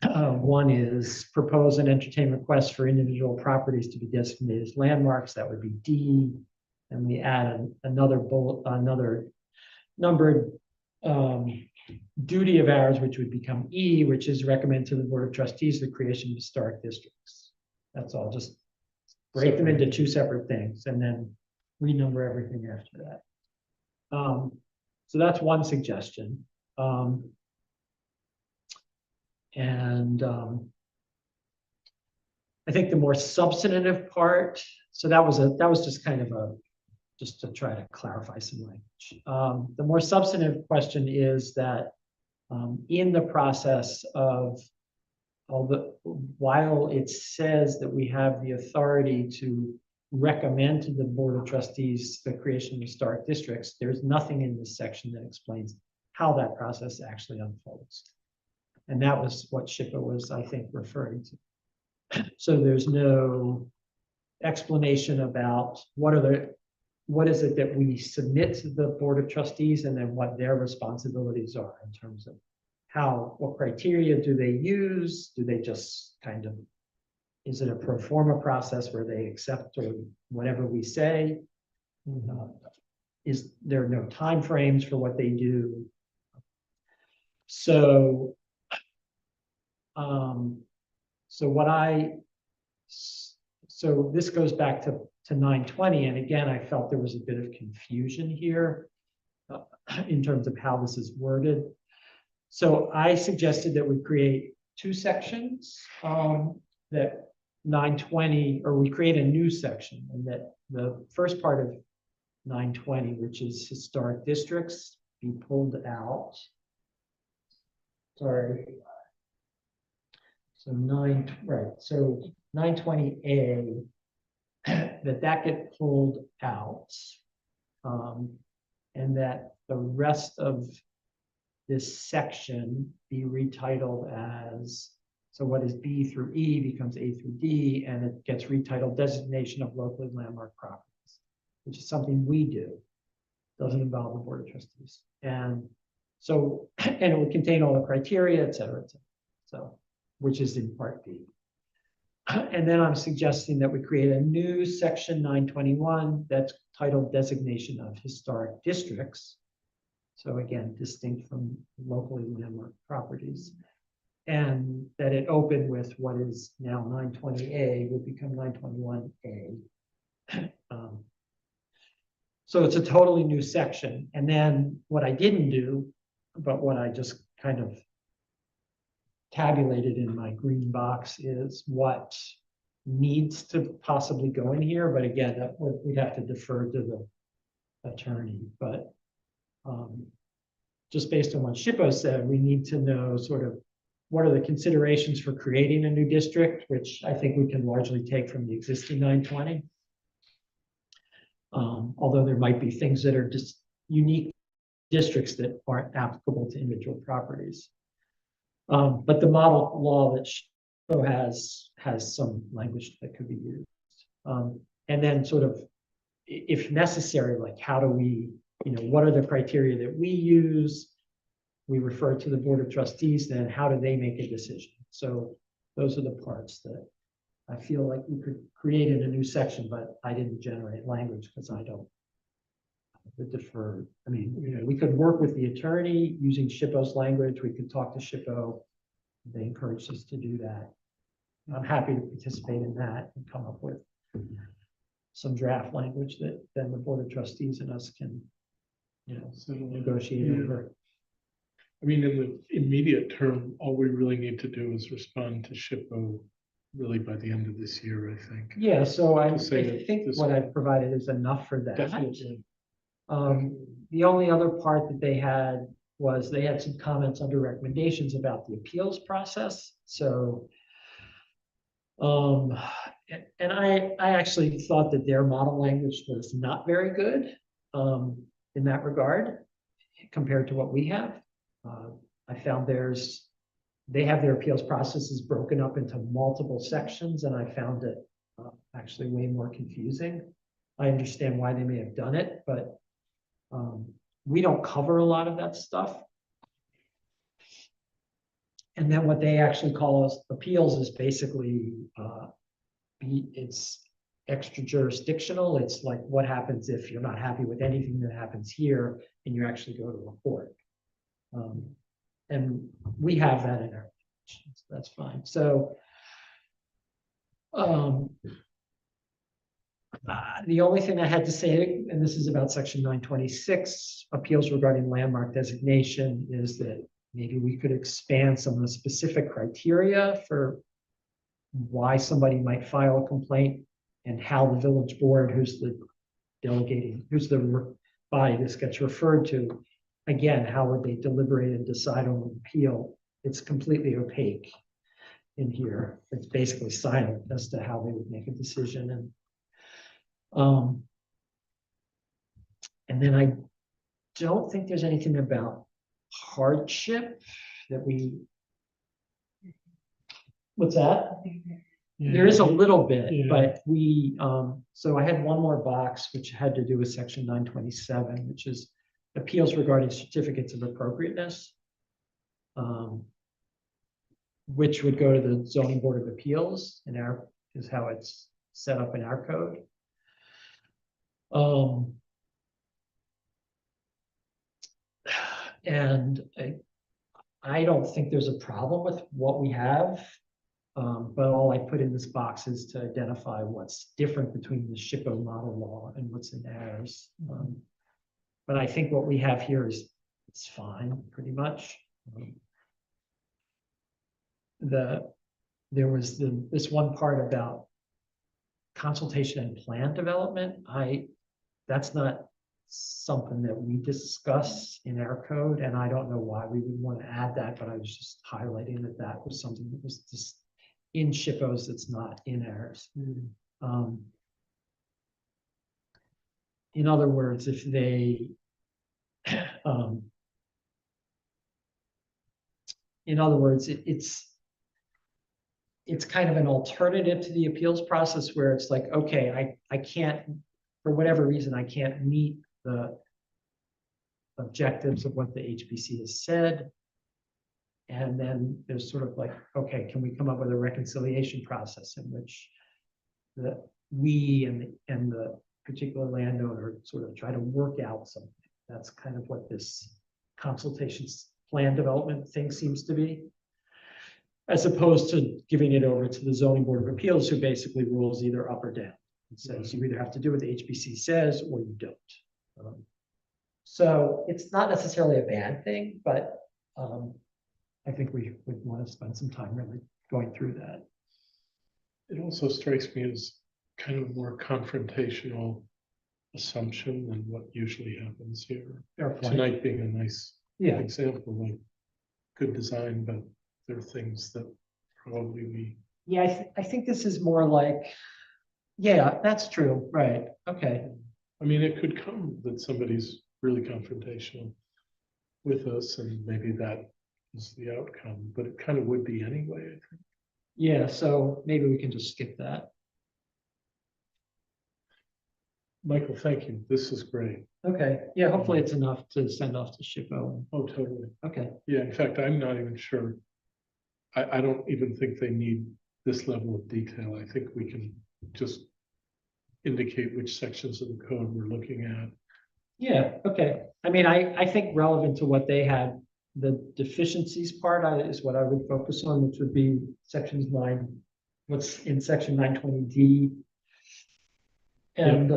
one is propose and entertain requests for individual properties to be designated as landmarks. That would be D. And we add another bullet, another numbered duty of ours, which would become E, which is recommend to the Board of Trustees the creation of historic districts. That's all. Just break them into 2 separate things and then renumber everything after that. So that's one suggestion. I think the more substantive part, so that was just kind of just to try to clarify some language. The more substantive question is that in the process of while it says that we have the authority to recommend to the Board of Trustees the creation of historic districts, there's nothing in this section that explains how that process actually unfolds. And that was what SHPO was, I think, referring to. So there's no explanation about what is it that we submit to the Board of Trustees, and then what their responsibilities are in terms of what criteria do they use? Do they just kind of, is it a pro forma process where they accept or whatever we say? Is there no timeframes for what they do? So, so this goes back to 920, and again, I felt there was a bit of confusion here in terms of how this is worded. So I suggested that we create two sections, that 920, or we create a new section, and that the first part of 920, which is historic districts, be pulled out. Sorry. So 920A, that get pulled out, and that the rest of this section be retitled as, so what is B through E becomes A through D, and it gets retitled designation of locally landmark properties, which is something we do. Doesn't involve the Board of Trustees. And so, and it would contain all the criteria, et cetera, et cetera. So, which is in part B. And then I'm suggesting that we create a new section 921 that's titled designation of historic districts. So again, distinct from locally landmark properties. And that it opened with what is now 920A would become 921A. So it's a totally new section. And then what I didn't do, but what I just kind of tabulated in my green box, is what needs to possibly go in here. But again, that we'd have to defer to the attorney. But just based on what SHPO said, we need to know sort of what are the considerations for creating a new district, which I think we can largely take from the existing 920. Although there might be things that are just unique districts that aren't applicable to individual properties. But the model law that SHPO has some language that could be used. And then sort of, if necessary, like how do we, what are the criteria that we use? We refer to the Board of Trustees, then how do they make a decision? So those are the parts that I feel like we could create in a new section, but I didn't generate language because I don't defer. I mean, we could work with the attorney using SHPO's language. We could talk to SHPO. They encouraged us to do that. I'm happy to participate in that and come up with some draft language that then the Board of Trustees and us can, negotiate over. I mean, in the immediate term, all we really need to do is respond to SHPO really by the end of this year, I think. Yeah, so I To say that think this- what I've provided is enough for that. Definitely. The only other part that they had was they had some comments under recommendations about the appeals process. So, and I actually thought that their model language was not very good in that regard compared to what we have. I found they have their appeals processes broken up into multiple sections, and I found it actually way more confusing. I understand why they may have done it, but we don't cover a lot of that stuff. And then what they actually call us appeals is basically, it's extra jurisdictional. It's like what happens if you're not happy with anything that happens here and you actually go to a court. And we have that in our, so that's fine. So the only thing I had to say, and this is about section 926, appeals regarding landmark designation, is that maybe we could expand some of the specific criteria for why somebody might file a complaint and how the village board, who's the delegating, who's the body this gets referred to. Again, how would they deliberate and decide on an appeal? It's completely opaque in here. It's basically silent as to how they would make a decision and then I don't think there's anything about hardship that we. What's that? There is a little bit, Yeah. but we, so I had one more box which had to do with section 927, which is appeals regarding certificates of appropriateness. Which would go to the zoning board of appeals is how it's set up in our code. And I don't think there's a problem with what we have. But all I put in this box is to identify what's different between the SHPO model law and what's in ours. But I think what we have here is, it's fine, pretty much. There was this one part about consultation and plan development. That's not something that we discuss in our code, and I don't know why we would want to add that, but I was just highlighting that was something that was just in SHPOs that's not in ours. In other words, if they in other words, it's kind of an alternative to the appeals process where it's like, okay, I can't, for whatever reason, I can't meet the objectives of what the HPC has said. And then there's sort of like, okay, can we come up with a reconciliation process in which we and the particular landowner sort of try to work out something? That's kind of what this consultations plan development thing seems to be, as opposed to giving it over to the zoning board of appeals, who basically rules either up or down. It says you either have to do what the HPC says or you don't. So it's not necessarily a bad thing, but I think we would want to spend some time really going through that. It also strikes me as kind of a more confrontational assumption than what usually happens here. Fair point. Tonight being a nice Yeah, example, like good design, but there are things that probably we. yeah, I think this is more like, yeah, that's true, right, okay. I mean, it could come that somebody's really confrontational with us, and maybe that is the outcome, but it kind of would be anyway, I think. Yeah, so maybe we can just skip that. Michael, thank you. This is great. Okay, yeah, hopefully it's enough to send off to SHPO. Oh, totally. Okay, Yeah, in fact, I'm not even sure. I don't even think they need this level of detail. I think we can just indicate which sections of the code we're looking at. yeah, okay. I mean, I think relevant to what they had, the deficiencies part is what I would focus on, which would be sections 9, what's in section 920D. And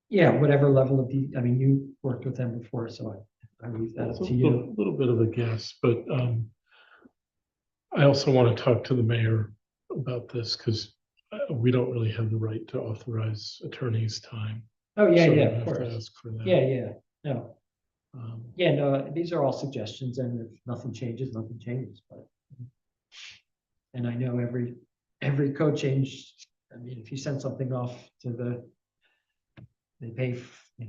yeah, whatever level of I mean, you worked with them before, so I leave that It's up a to you. little bit of a guess, but I also want to talk to the mayor about this because we don't really have the right to authorize attorneys' time. Oh, yeah, So yeah, we'll of have to course. ask for that. Yeah, yeah, no, Um, yeah, no, these are all suggestions, and if nothing changes, nothing changes, but. And I know every code change, I mean, if you send something off to they pay, the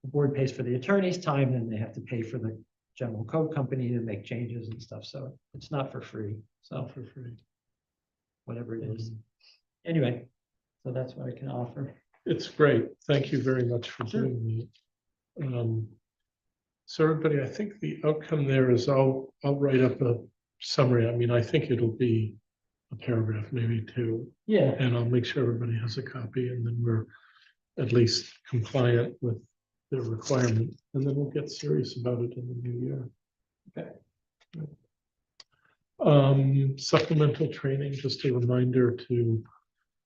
board pays for the attorney's time, and they have to pay for the general code company to make changes and stuff, so it's not for free, so for free. whatever it is. Um, Anyway, so that's what I can offer. It's great. Thank you very much for Sure. doing that. So everybody, I think the outcome there is I'll write up a summary. I mean, I think it'll be a paragraph, maybe 2, Yeah, and I'll make sure everybody has a copy, and then we're at least compliant with the requirement, and then we'll get serious about it in the new year. Okay. Supplemental training, just a reminder to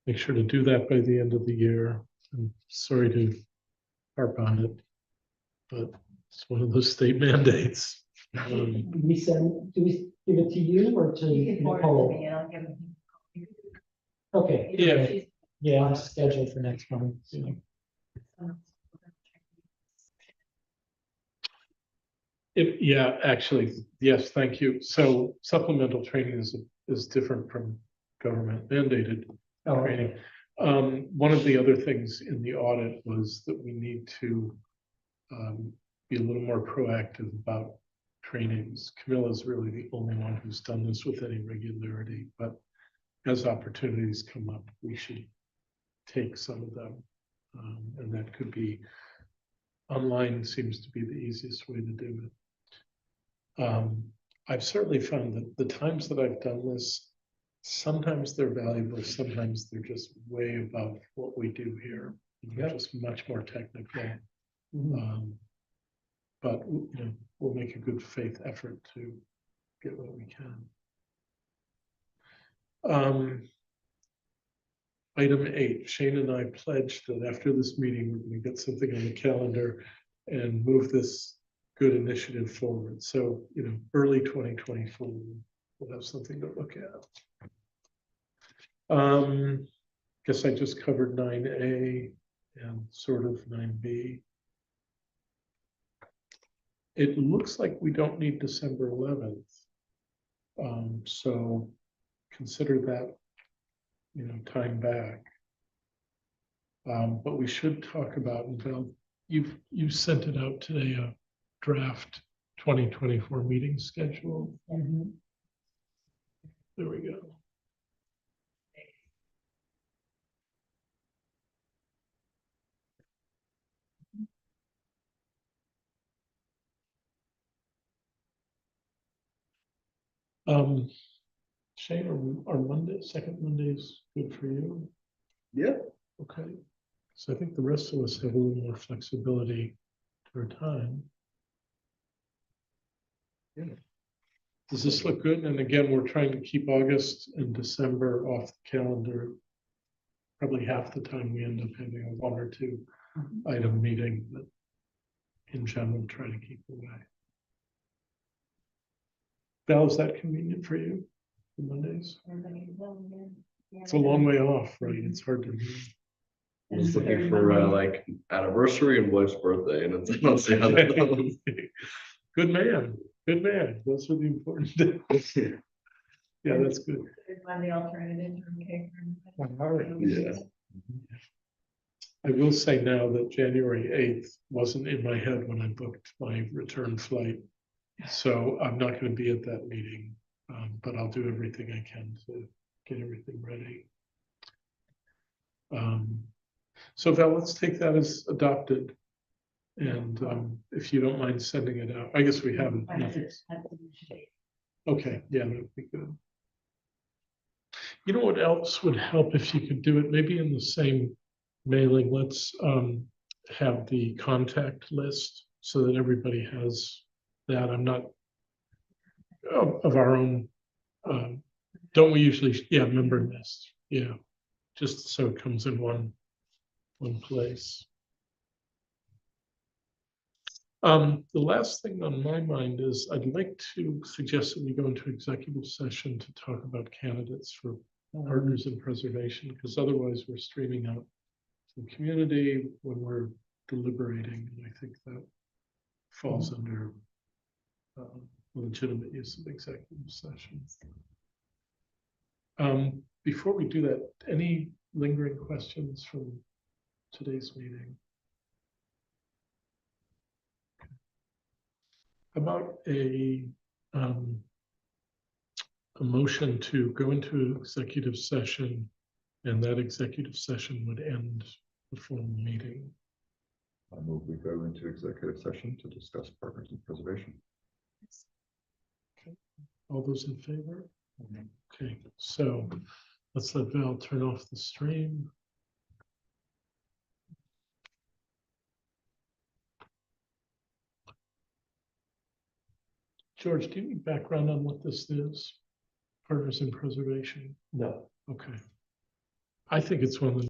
make sure to do that by the end of the year. I'm sorry to harp on it, but it's one of those state mandates. do we give it to you or to Nicole? and I'll give them. Okay. Yeah. Yeah, I'm scheduled for next month. So. Yeah, actually, yes, thank you. So supplemental training is different from government mandated Oh, training. One of the other things in the audit was that we need to be a little more proactive about trainings. Camilla is really the only one who's done this with any regularity, but as opportunities come up, we should take some of them. And that could be online seems to be the easiest way to do it. I've certainly found that the times that I've done this, sometimes they're valuable, sometimes they're just way above what we do here. They're just much more technical. But you know, we'll make a good faith effort to get what we can. Item 8, Shane and I pledged that after this meeting, we're going to get something on the calendar and move this good initiative forward. So, you know, early 2024, we'll have something to look at. Guess I just covered 9A and sort of 9B. It looks like we don't need December 11th. So consider that, you know, time back. But we should talk about, and Val, you sent it out today, a draft 2024 meeting schedule. There we go. Shane, are Monday, second Mondays good for you? Yeah. Okay. So I think the rest of us have a little more flexibility to our time. Yeah. Does this look good? And again, we're trying to keep August and December off the calendar. Probably half the time we end up having a 1 or 2 item meeting, but in general, try to keep away. Val, is that convenient for you? For Mondays? It's a long way off, right? It's hard to do. I was looking for like anniversary and wife's birthday, and it's, I don't see how that goes. Good man, good man. Those are the important things. Yeah, that's good. Find the alternative. Okay. Yeah. I will say now that January 8th wasn't in my head when I booked my return flight. So I'm not going to be at that meeting, but I'll do everything I can to get everything ready. So Val, let's take that as adopted. And if you don't mind sending it out, I guess we haven't. Okay, yeah, that'd be good. You know what else would help if you could do it maybe in the same mailing? Let's have the contact list so that everybody has that. I'm not of our own. Don't we usually? Yeah, member list. Yeah, just so it comes in one place. The last thing on my mind is I'd like to suggest that we go into executive session to talk about candidates for partners in preservation, because otherwise we're streaming out to the community when we're deliberating. And I think that falls under legitimate use of executive session. Before we do that, any lingering questions from today's meeting? About a motion to go into executive session, and that executive session would end the formal meeting. I move we go into executive session to discuss partners in preservation. Okay. All those in favor? Okay, so let's let Val turn off the stream. George, do you need background on what this is? Partners in preservation? No. Okay. I think it's one of the